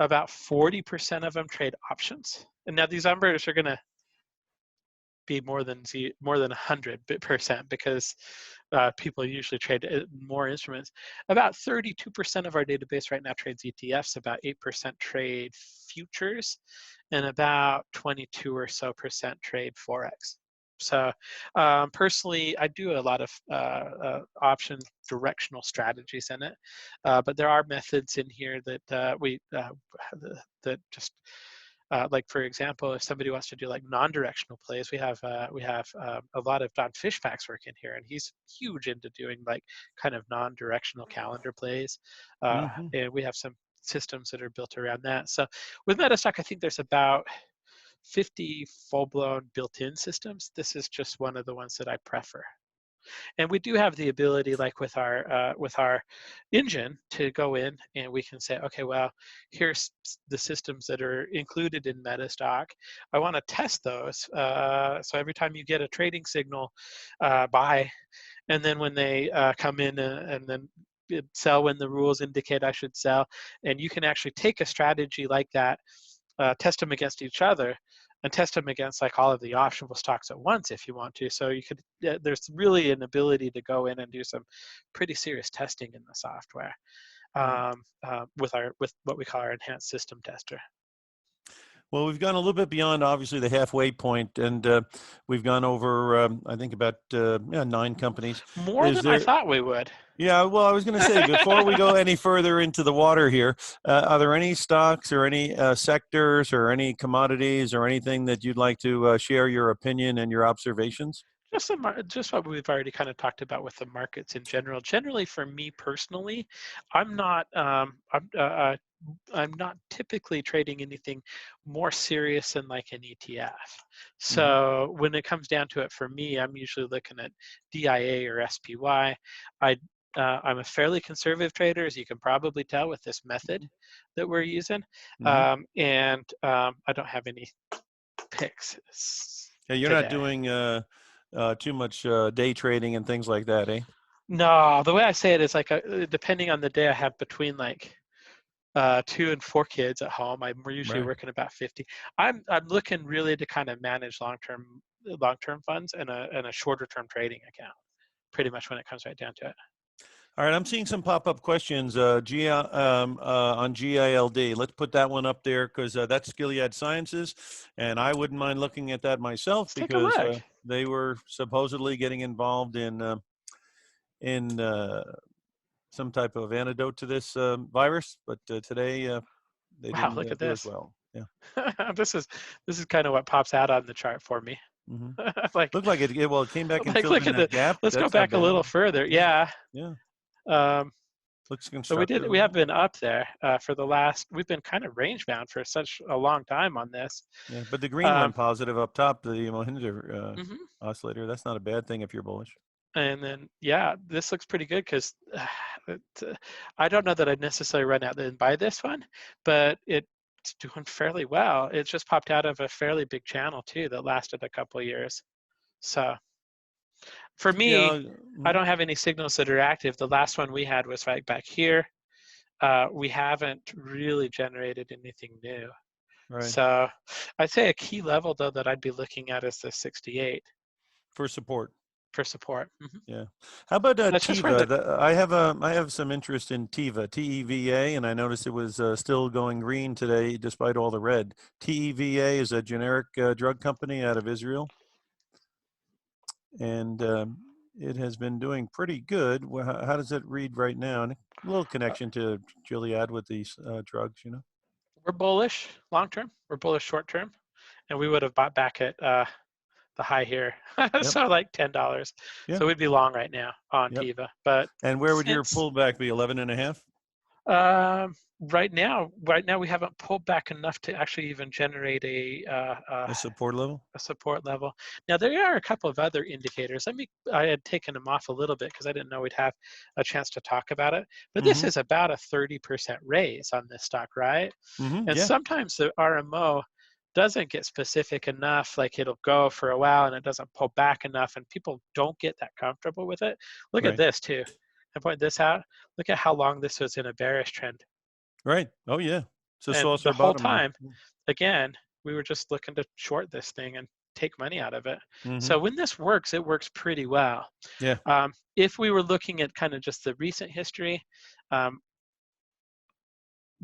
About 40% of them trade options. And now these numbers are going to be more than 100% because people usually trade more instruments. About 32% of our database right now trades ETFs, about 8% trade futures, and about 22 or so percent trade Forex. So personally, I do a lot of option directional strategies in it, but there are methods in here that that just like for example, if somebody wants to do like non-directional plays, we have a lot of Don Fishback's work in here, and he's huge into doing like kind of non-directional calendar plays, and we have some systems that are built around that. So with Metastock, I think there's about 50 full-blown built-in systems. This is just one of the ones that I prefer. And we do have the ability, like with our engine, to go in and we can say, okay, well, here's the systems that are included in Metastock. I want to test those. So every time you get a trading signal, buy, and then when they come in and then sell when the rules indicate I should sell, and you can actually take a strategy like that, test them against each other, and test them against like all of the optionable stocks at once if you want to. So you could, there's really an ability to go in and do some pretty serious testing in the software with what we call our enhanced system tester. Well, we've gone a little bit beyond, obviously, the halfway point, and we've gone over, I think, about 9 companies. More than I thought we would. Yeah, well, I was going to say, before we go any further into the water here, are there any stocks or any sectors or any commodities or anything that you'd like to share your opinion and your observations? Just what we've already kind of talked about with the markets in general. Generally, for me personally, I'm not typically trading anything more serious than like an ETF. So when it comes down to it, for me, I'm usually looking at DIA or SPY. I'm a fairly conservative trader, as you can probably tell with this method that we're using, and I don't have any picks. Yeah, you're today. not doing too much day trading and things like that, eh? No, the way I say it is like depending on the day, I have between like 2 and 4 kids at home. We're usually working about 50. I'm looking really to kind of manage long-term funds and a shorter-term trading account, pretty much when it comes right down to it. All right, I'm seeing some pop-up questions on GILD. Let's put that one up there because that's Gilead Sciences, and I wouldn't mind looking at that myself because they were supposedly getting involved in some type of antidote to this virus, but today they Wow, didn't look at do as this. well. Yeah. this is kind of what pops out on the chart for me. Hmm. Like, Looked like it came back and like filled look in at that gap. let's go That's not back a bad. little further. Yeah. Yeah. Um, Looks so constructive. we have been up there for the last, we've been kind of range bound for such a long time on this. Yeah, but the green one positive up top, the Mohinder mhm. oscillator, that's not a bad thing if you're bullish. And then, yeah, this looks pretty good because I don't know that I'd necessarily run out and buy this one, but it's doing fairly well. It just popped out of a fairly big channel too that lasted a couple of years. So for me, Yeah. I don't have any signals that are active. The last one we had was right back here. We haven't really generated anything new. Right. So I'd say a key level though that I'd be looking at is the 68 For support. for support. Yeah. How about That's just where Teva? I have some interest in Teva, TEVA, and I noticed it was still going green today despite all the red. TEVA is a generic drug company out of Israel, and it has been doing pretty good. How does it read right now? And a little connection to Gilead with these drugs, you know. we're bullish long term. We're bullish short term, and we would have bought back at the high here, Yep. so like $10. Yeah. So we'd be long right now on Yep. Teva. But and where would your pullback be? 11.5? Right now we haven't pulled back enough to actually even generate A support level? a support level. Now there are a couple of other indicators. I had taken them off a little bit because I didn't know we'd have a chance to talk about it. But this is about a 30% raise on this stock, right? And Yeah. sometimes the RMO doesn't get specific enough, like it'll go for a while and it doesn't pull back enough, and people don't get that comfortable with it. Look at this too. I point this out. Look at how long this was in a bearish trend. Right. Oh yeah. It's a And saucer the whole bottom now. time, again, we were just looking to short this thing and take money out of it. Mhm. So when this works, it works pretty well. Yeah. If we were looking at kind of just the recent history,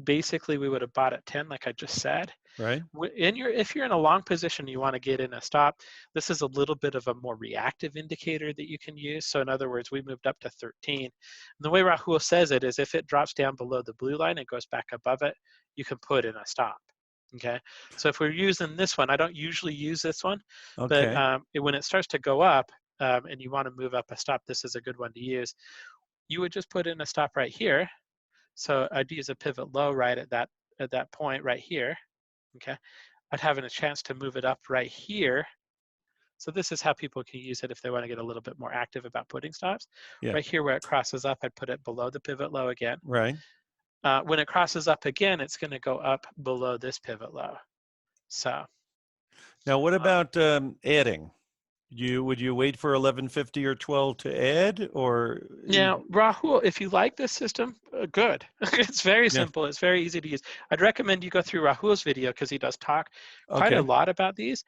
basically we would have bought at 10, like I just said. Right. If you're in a long position, you want to get in a stop. This is a little bit of a more reactive indicator that you can use. So in other words, we moved up to 13. And the way Rahul says it is if it drops down below the blue line and goes back above it, you can put in a stop. Okay. So if we're using this one, I don't usually use this one, Okay. but when it starts to go up and you want to move up a stop, this is a good one to use. You would just put in a stop right here. So I'd use a pivot low right at that point right here. Okay, I'd have a chance to move it up right here. So this is how people can use it if they want to get a little bit more active about putting stops. Yeah. Right here where it crosses up, I'd put it below the pivot low again. Right. When it crosses up again, it's going to go up below this pivot low. So now what about adding? Would you wait for 11.50 or 12 to add, or? Now, Rahul, if you like this system, good. It's very simple. It's very easy to use. I'd recommend you go through Rahul's video because he does talk quite a lot about these.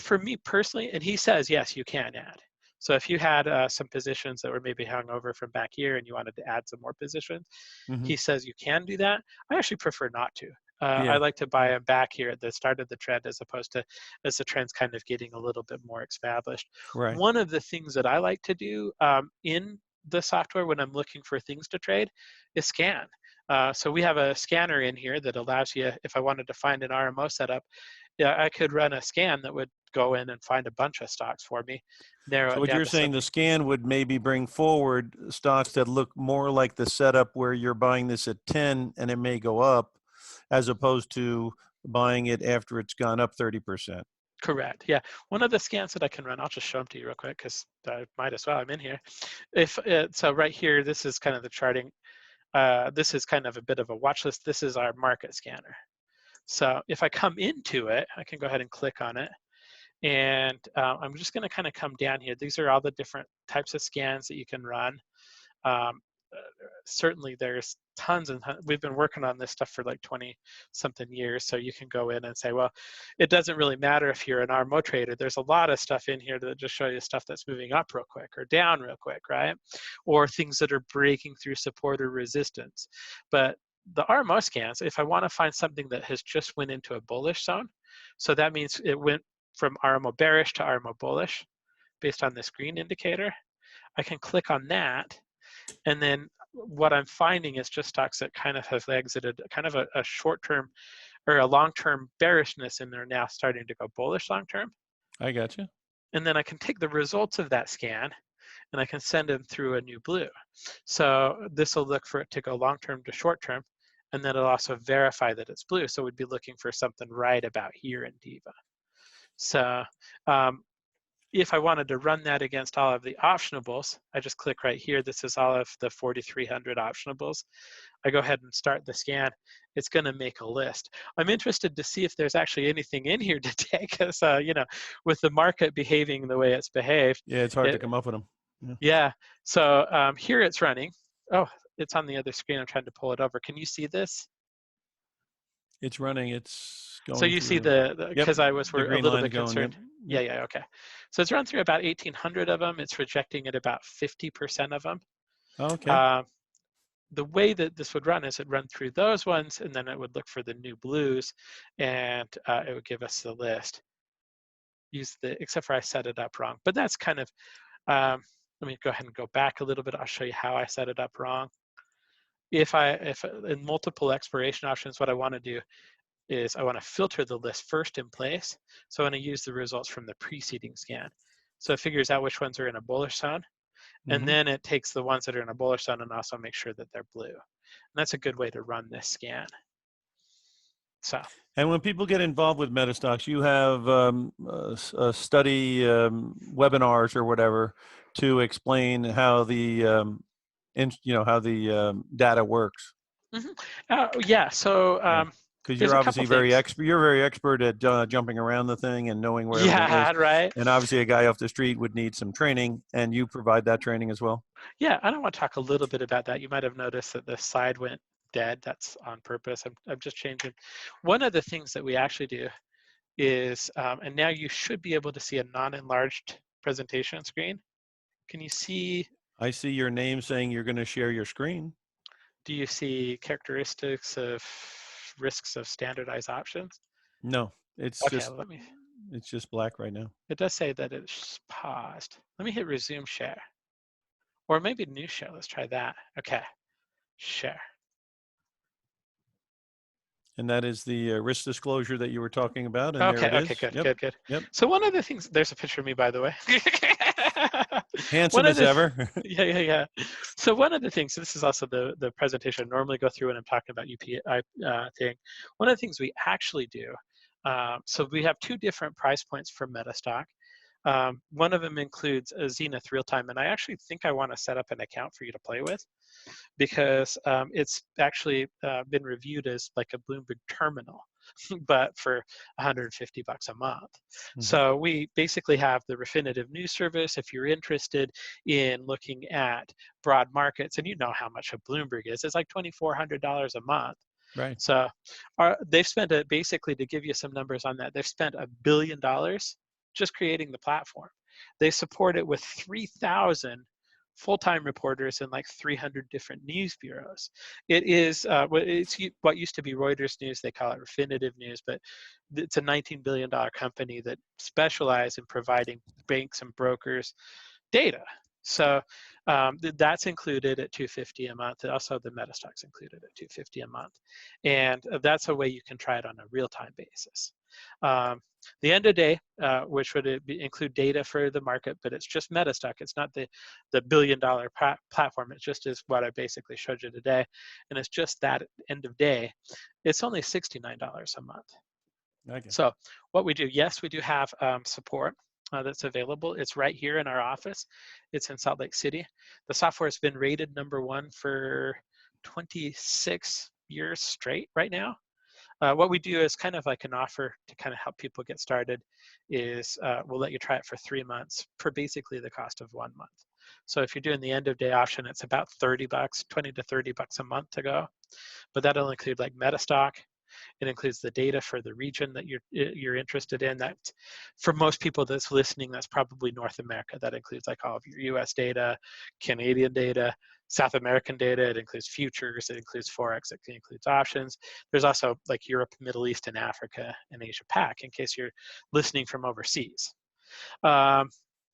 For me personally, and he says, yes, you can add. So if you had some positions that were maybe hung over from back here and you wanted to add some more positions, he says you can do that. I actually prefer not to. I like to buy them back here at the start of the trend as opposed to as the trend's kind of getting a little bit more established. Right. One of the things that I like to do in the software when I'm looking for things to trade is scan. So we have a scanner in here that allows you, if I wanted to find an RMO setup, I could run a scan that would go in and find a bunch of stocks for me. So what you're saying, the scan would maybe bring forward stocks that look more like the setup where you're buying this at 10 and it may go up, as opposed to buying it after it's gone up 30%. Correct. Yeah. One of the scans that I can run, I'll just show them to you real quick because I might as well. I'm in here. So right here, this is kind of the charting. This is kind of a bit of a watch list. This is our market scanner. So if I come into it, I can go ahead and click on it. And I'm just going to kind of come down here. These are all the different types of scans that you can run. Certainly there's tons and tons. We've been working on this stuff for like 20 something years. So you can go in and say, well, it doesn't really matter if you're an RMO trader. There's a lot of stuff in here that just show you stuff that's moving up real quick or down real quick, right? Or things that are breaking through support or resistance. But the RMO scans, if I want to find something that has just went into a bullish zone, so that means it went from RMO bearish to RMO bullish based on this green indicator, I can click on that. And then what I'm finding is just stocks that kind of have exited kind of a short-term or a long-term bearishness, and they're now starting to go bullish long-term. I got you. And then I can take the results of that scan and I can send them through a new blue. So this will look for it to go long-term to short-term, and then it'll also verify that it's blue. So we'd be looking for something right about here in Diva. So if I wanted to run that against all of the optionables, I just click right here. This is all of the 4,300 optionables. I go ahead and start the scan. It's going to make a list. I'm interested to see if there's actually anything in here today, because you know, with the market behaving the way it's behaved. Yeah, it's hard to come up with them. Yeah. So here it's running. Oh, it's on the other screen. I'm trying to pull it over. Can you see this? It's running. It's going. So you see the because I was a little bit concerned. Yep. Yeah, okay. So it's run through about 1,800 of them. It's rejecting at about 50% of them. Okay. The way that this would run is it run through those ones, and then it would look for the new blues, and it would give us the list. Except for I set it up wrong. But that's kind of, let me go ahead and go back a little bit. I'll show you how I set it up wrong. If in multiple expiration options, what I want to do is I want to filter the list first in place. So I want to use the results from the preceding scan. So it figures out which ones are in a bullish zone. And then it takes the ones that are in a bullish zone and also makes sure that they're blue. And that's a good way to run this scan. So. And when people get involved with Metastocks, you have study webinars or whatever to explain how the how the data works. Yeah. So. Because you're obviously very expert. You're very expert at jumping around the thing and knowing where everything is. Yeah, right. And obviously, a guy off the street would need some training, and you provide that training as well. Yeah, and I want to talk a little bit about that. You might have noticed that the slide went dead. That's on purpose. I'm just changing. One of the things that we actually do is, and now you should be able to see a non-enlarged presentation screen. Can you see? I see your name saying you're going to share your screen. Do you see characteristics of risks of standardized options? No, it's okay, it's just black right now. It does say that it's paused. Let me hit resume share. Or maybe new share. Let's try that. Okay, share. And that is the risk disclosure that you were talking about. And okay, there it is. Good. Yep. So one of the things, there's a picture of me, by the way. Handsome as ever. Yeah. So one of the things, so this is also the presentation I normally go through when I'm talking about UPI thing. One of the things we actually do, so we have two different price points for Metastock. One of them includes a Zenith real-time, and I actually think I want to set up an account for you to play with, because it's actually been reviewed as like a Bloomberg terminal, but for $150 a month. So we basically have the Refinitiv news service. If you're interested in looking at broad markets, and you know how much a Bloomberg is, it's like $2,400 a month. Right. So they've spent basically, to give you some numbers on that, they've spent $1 billion just creating the platform. They support it with 3,000 full-time reporters in like 300 different news bureaus. It is it's what used to be Reuters News. They call it Refinitiv News, but it's a $19 billion company that specializes in providing banks and brokers data. So that's included at $250 a month. Also, the Metastock's included at $250 a month, and that's a way you can try it on a real-time basis. The end of day, which would include data for the market, but it's just Metastock. It's not the $1 billion platform. It just is what I basically showed you today, and it's just that end of day. It's only $69 a month. Okay. So what we do, yes, we do have support that's available. It's right here in our office. It's in Salt Lake City. The software has been rated #1 for 26 years straight right now. What we do is kind of like an offer to kind of help people get started is we'll let you try it for 3 months for basically the cost of 1 month. So if you're doing the end of day option, it's about $30, $20 to $30 a month to go. But that'll include like Metastock. It includes the data for the region that you're interested in. That for most people that's listening, that's probably North America. That includes like all of your US data, Canadian data, South American data. It includes futures. It includes Forex. It includes options. There's also like Europe, Middle East, and Africa, and Asia Pac in case you're listening from overseas.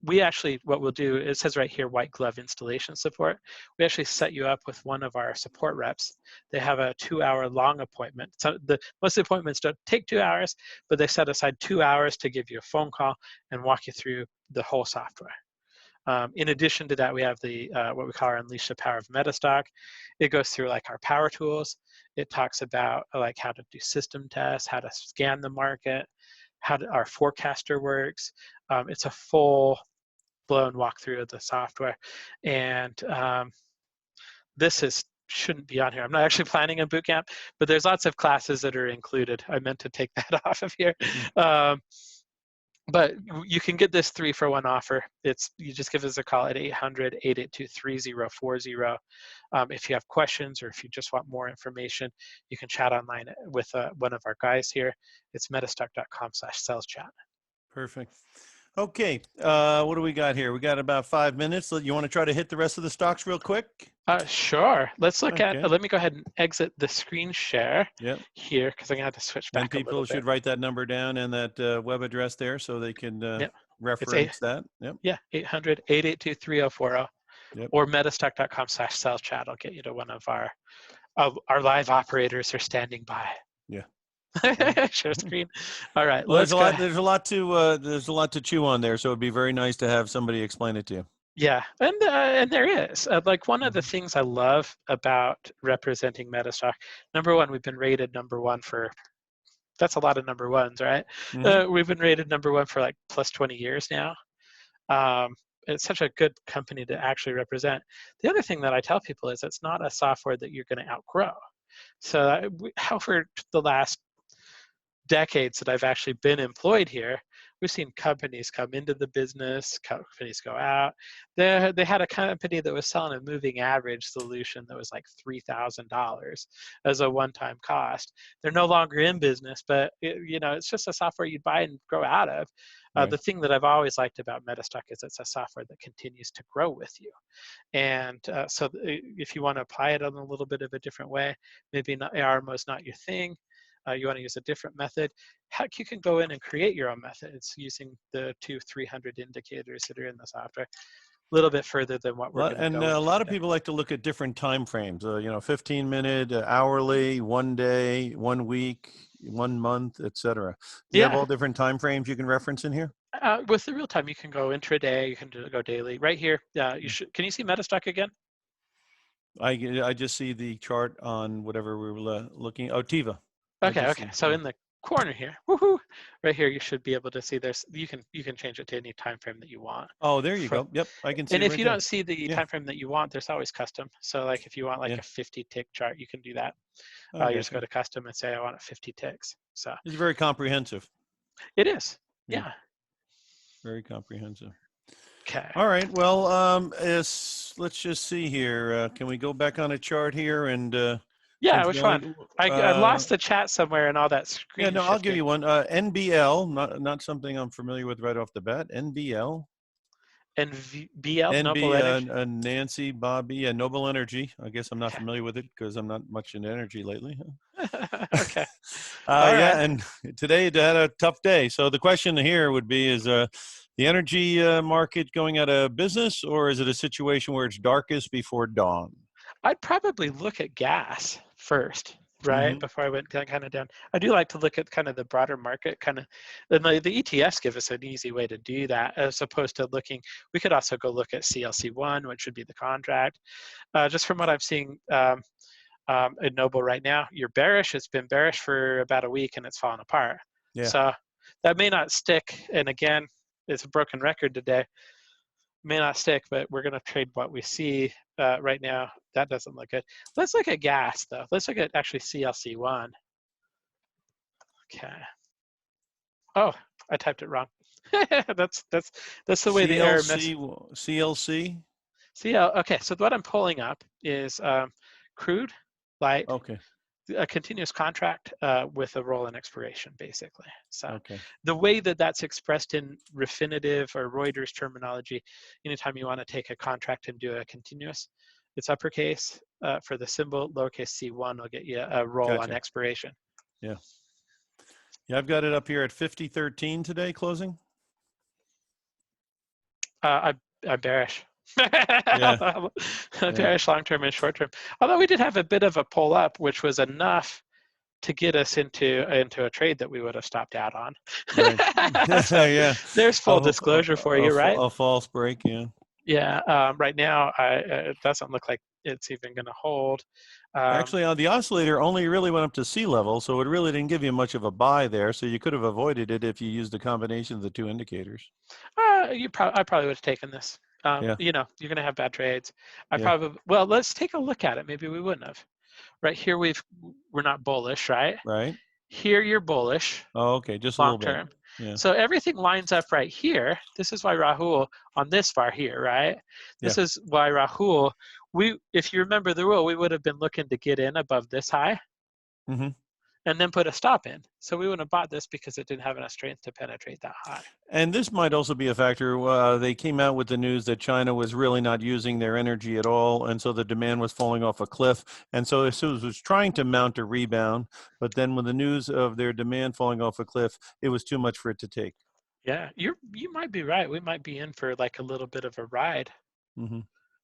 we actually, what we'll do, it says right here, white glove installation support. We actually set you up with one of our support reps. They have a 2-hour long appointment. So most appointments don't take 2 hours, but they set aside 2 hours to give you a phone call and walk you through the whole software. In addition to that, we have the what we call our Unleash the Power of Metastock. It goes through like our power tools. It talks about like how to do system tests, how to scan the market, how our forecaster works. It's a full-blown walkthrough of the software, and this shouldn't be on here. I'm not actually planning a boot camp, but there's lots of classes that are included. I meant to take that off of here. But you can get this 3-for-1 offer. You just give us a call at 800-882-3040. If you have questions or if you just want more information, you can chat online with one of our guys here. It's metastock.com/saleschat. Perfect. Okay, what do we got here? We got about 5 minutes. You want to try to hit the rest of the stocks real quick? Sure. Let's look Okay. at, let me go ahead and exit the screen share here because I'm going to have to switch back and people a little bit. should write that number down and that web address there so they can reference that. Yep. Yeah, 800-882-3040 or metastock.com/saleschat. I'll get you to one of our live operators are standing by. Yeah. Share screen. All right. Well, there's a lot to chew on there, so it'd be very nice to have somebody explain it to you. Yeah, and there is like one of the things I love about representing Metastock. Number one, we've been rated number one for. That's a lot of number ones, right? We've been rated number one for like plus 20 years now. It's such a good company to actually represent. The other thing that I tell people is it's not a software that you're going to outgrow. So however the last decades that I've actually been employed here, we've seen companies come into the business, companies go out. They had a company that was selling a moving average solution that was like $3,000 as a one-time cost. They're no longer in business, but it's just a software you'd buy and grow out of. The thing that I've always liked about Metastock is it's a software that continues to grow with you. And so if you want to apply it in a little bit of a different way, maybe ARMO is not your thing, you want to use a different method, heck, you can go in and create your own methods using the 200-300 indicators that are in the software. A little bit further than what we're going to go into. And a lot of people like to look at different time frames, 15-minute, hourly, 1 day, 1 week, 1 month, etc. Do you have all different time frames you can reference in here? With the real time, you can go intraday, you can go daily. Right here, you should. Can you see Metastock again? I just see the chart on whatever we were looking. Oh, Tiva. Okay. So in the corner here, woohoo, right here, you should be able to see there's. You can change it to any time frame that you want. Oh, there you go. Yep, I can see. And if you don't see the time frame that you want, there's always custom. So like if you want like a 50 tick chart, you can do that. You just go to custom and say I want 50 ticks. So it's very comprehensive. It is. Yeah. Very comprehensive. Okay. All right. Well, let's just see here. Can we go back on a chart here and? Yeah, which one? I lost the chat somewhere and all that screen. Yeah, no, I'll give you one. NBL, not something I'm familiar with right off the bat. NBL. NBL, Noble Energy. Nancy, Bobby, and Noble Energy. I guess I'm not familiar with it because I'm not much in energy lately. Okay. Yeah, and today it had a tough day. So the question here would be, is the energy market going out of business, or is it a situation where it's darkest before dawn? I'd probably look at gas first, right? Before I went kind of down. I do like to look at kind of the broader market, kind of, and the ETFs give us an easy way to do that, as opposed to looking. We could also go look at CLC1, which would be the contract. Just from what I'm seeing in Noble right now, you're bearish. It's been bearish for about a week, and it's fallen apart. Yeah. So that may not stick. And again, it's a broken record today. May not stick, but we're going to trade what we see right now. That doesn't look good. Let's look at gas, though. Let's look at actually CLC1. Okay. Oh, I typed it wrong. that's the way the error CLC? Okay, so what I'm pulling up is crude, light, a continuous contract with a roll and expiration, basically. So the way that that's expressed in Refinitiv or Reuters terminology, anytime you want to take a contract and do a continuous, it's uppercase. For the symbol, lowercase c1 will get you a roll on expiration. Yeah. Yeah, I've got it up here at 50.13 today, closing. I'm bearish. Yeah. Bearish long term and short term. Although we did have a bit of a pull up, which was enough to get us into a trade that we would have stopped out on. Right. So Yeah. there's full disclosure for you, right? A false break. Yeah. Yeah. Right now, it doesn't look like it's even going to hold. Actually, the oscillator only really went up to sea level, so it really didn't give you much of a buy there. So you could have avoided it if you used a combination of the two indicators. I probably would have taken this. Yeah. You're going to have bad trades. Yeah. Well, let's take a look at it. Maybe we wouldn't have. Right here, we're not bullish, right? Right. Here, you're bullish. Oh, okay, just a long little term. bit. Yeah. So everything lines up right here. This is why Rahul on this bar here, right? This is why Rahul, if you remember the rule, we would have been looking to get in above this high and then put a stop in. So we wouldn't have bought this because it didn't have enough strength to penetrate that high. And this might also be a factor. They came out with the news that China was really not using their energy at all, and so the demand was falling off a cliff. And so it was trying to mount a rebound, but then when the news of their demand falling off a cliff, it was too much for it to take. Yeah, you might be right. We might be in for like a little bit of a ride.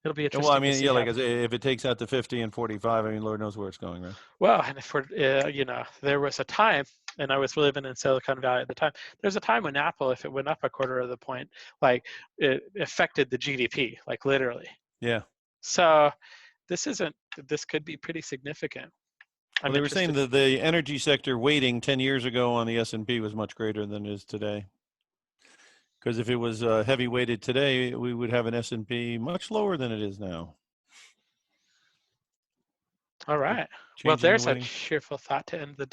It'll be interesting. Well, I mean, yeah, like if it takes out to 50 and 45, I mean, Lord knows where it's going, right? Well, and if we're, there was a time, and I was living in Silicon Valley at the time. There's a time when Apple, if it went up a quarter of the point, like it affected the GDP, like literally. Yeah. So this could be pretty significant. Well, they were saying that the energy sector weighting 10 years ago on the S&P was much greater than it is today. Because if it was heavy weighted today, we would have an S&P much lower than it is now. All right. Well, there's a cheerful thought to end the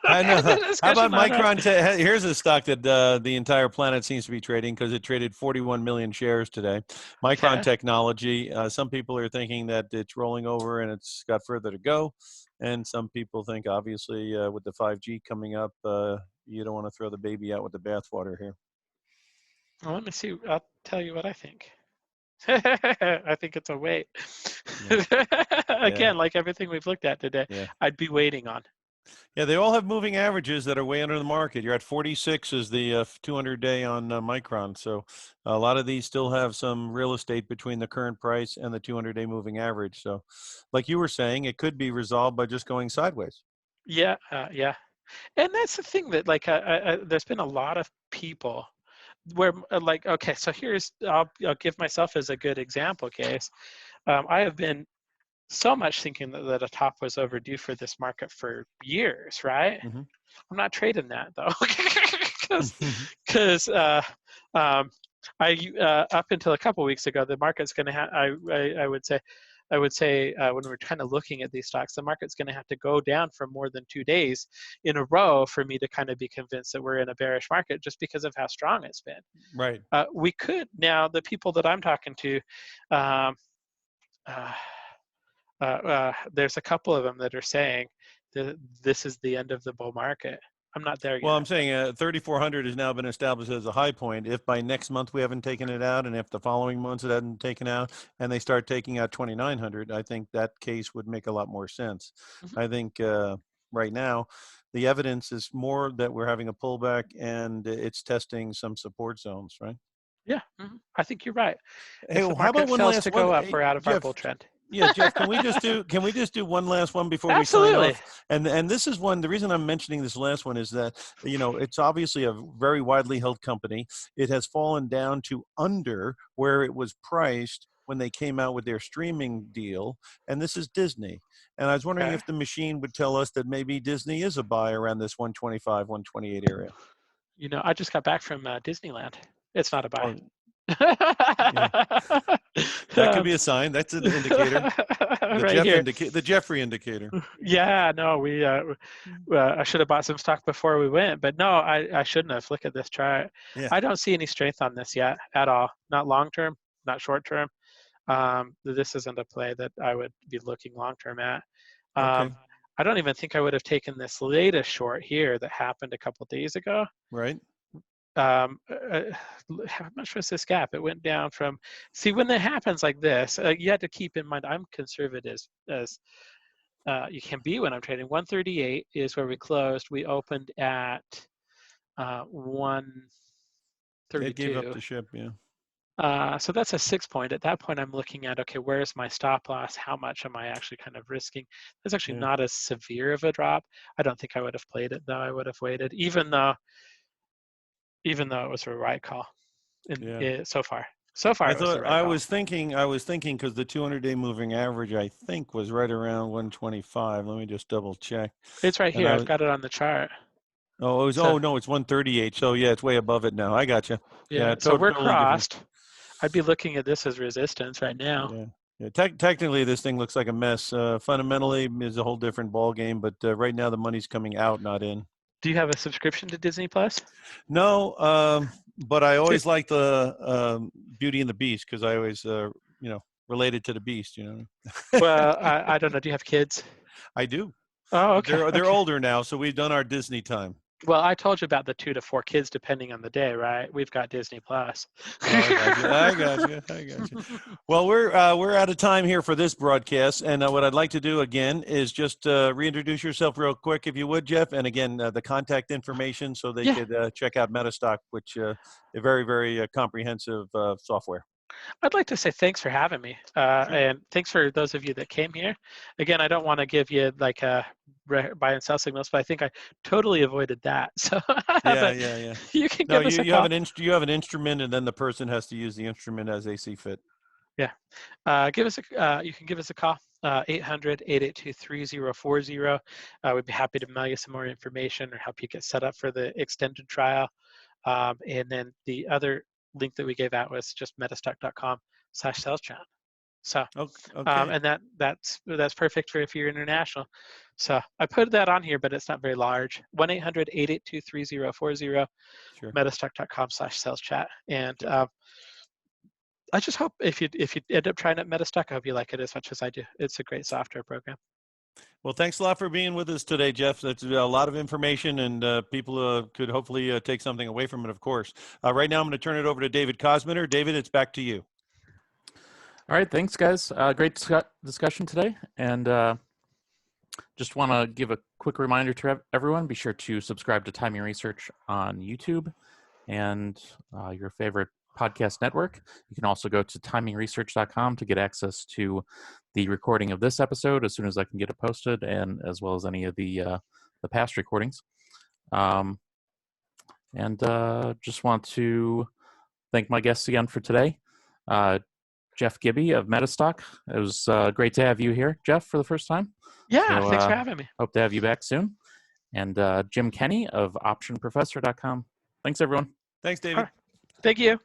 I know. How about Micron? Here's a stock that the entire planet seems to be trading because it traded 41 million shares today. Micron Technology. Some people are thinking that it's rolling over and it's got further to go. And some people think, obviously, with the 5G coming up, you don't want to throw the baby out with the bathwater here. Well, let me see. I'll tell you what I think. I think it's a wait. Again, like everything we've looked at today, I'd be waiting on. Yeah, they all have moving averages that are way under the market. You're at 46 is the 200-day on Micron. So a lot of these still have some real estate between the current price and the 200-day moving average. So like you were saying, it could be resolved by just going sideways. Yeah, yeah. And that's the thing that there's been a lot of people where okay, so I'll give myself as a good example case. I have been so much thinking that a top was overdue for this market for years, right? I'm not trading that though, because up until a couple weeks ago, the market's going to have. I would say when we're kind of looking at these stocks, the market's going to have to go down for more than 2 days in a row for me to kind of be convinced that we're in a bearish market just because of how strong it's been. Right. We could now, the people that I'm talking to, there's a couple of them that are saying that this is the end of the bull market. I'm not there yet. Well, I'm saying 3,400 has now been established as a high point. If by next month we haven't taken it out, and if the following months it hasn't taken out, and they start taking out 2,900, I think that case would make a lot more sense. I think right now the evidence is more that we're having a pullback and it's testing some support zones, right? Yeah, I think you're right. Hey, if the how about one last to go up, we're out of our bull trend. Yeah, Jeff, can we just do one last one before we sign off? And this is one, the reason I'm mentioning this last one is that, it's obviously a very widely held company. It has fallen down to under where it was priced when they came out with their streaming deal. And this is Disney. And I was wondering if the machine would tell us that maybe Disney is a buy around this 125, 128 area. I just got back from Disneyland. It's not a buy. That could be a sign. That's an indicator. The Jeffrey indicator. Yeah, no, I should have bought some stock before we went, but no, I shouldn't have. Look at this chart. I don't see any strength on this yet at all. Not long term, not short term. This isn't a play that I would be looking long term at. I don't even think I would have taken this latest short here that happened a couple days ago. Right. How much was this gap? It went down from, when it happens like this, you have to keep in mind, I'm conservative as you can be when I'm trading. 138 is where we closed. We opened at 132. It gave up the ship, yeah. So that's a 6 point. At that point, I'm looking at, okay, where's my stop loss? How much am I actually kind of risking? That's actually not as severe of a drop. I don't think I would have played it though. I would have waited, even though it was a right call so far. So far, it was the right call. I was thinking because the 200-day moving average, I think, was right around 125. Let me just double check. It's right here. I've got it on the chart. Oh, no, it's 138. So yeah, it's way above it now. I got you. Yeah. So we're crossed. I'd be looking at this as resistance right now. Yeah. Technically, this thing looks like a mess. Fundamentally, is a whole different ball game. But right now, the money's coming out, not in. Do you have a subscription to Disney Plus? No, but I always like the Beauty and the Beast because I always, related to the Beast. Well, I don't know. Do you have kids? I do. Oh, okay. They're older now, so we've done our Disney time. Well, I told you about the 2 to 4 kids depending on the day, right? We've got Disney Plus. I got you. Well, we're out of time here for this broadcast, and what I'd like to do again is just reintroduce yourself real quick, if you would, Jeff, and again the contact information so they could check out Metastock, which a very, very comprehensive software. I'd like to say thanks for having me, and thanks for those of you that came here. Again, I don't want to give you like a buy and sell signals, but I think I totally avoided that. So yeah. You can give us a call. You have an instrument, and then the person has to use the instrument as they see fit. Yeah, you can give us a call, 800-882-3040. We'd be happy to mail you some more information or help you get set up for the extended trial. And then the other link that we gave out was just metastock.com/saleschat. So, and that's perfect for if you're international. So I put that on here, but it's not very large. 1-800-882-3040, metastock.com/saleschat. And I just hope if you end up trying out Metastock, I hope you like it as much as I do. It's a great software program. Well, thanks a lot for being with us today, Jeff. That's a lot of information, and people could hopefully take something away from it, of course. Right now, I'm going to turn it over to David Kosmider. David, it's back to you. All right, thanks, guys. Great discussion today. And just want to give a quick reminder to everyone, be sure to subscribe to Timing Research on YouTube and your favorite podcast network. You can also go to TimingResearch.com to get access to the recording of this episode as soon as I can get it posted, and as well as any of the past recordings. Just want to thank my guests again for today. Jeff Gibby of Metastock. It was great to have you here, Jeff, for the first time. Yeah, so, thanks for having me. Hope to have you back soon. And Jim Kenney of OptionProfessor.com. Thanks, everyone. Thanks, David. Thank you.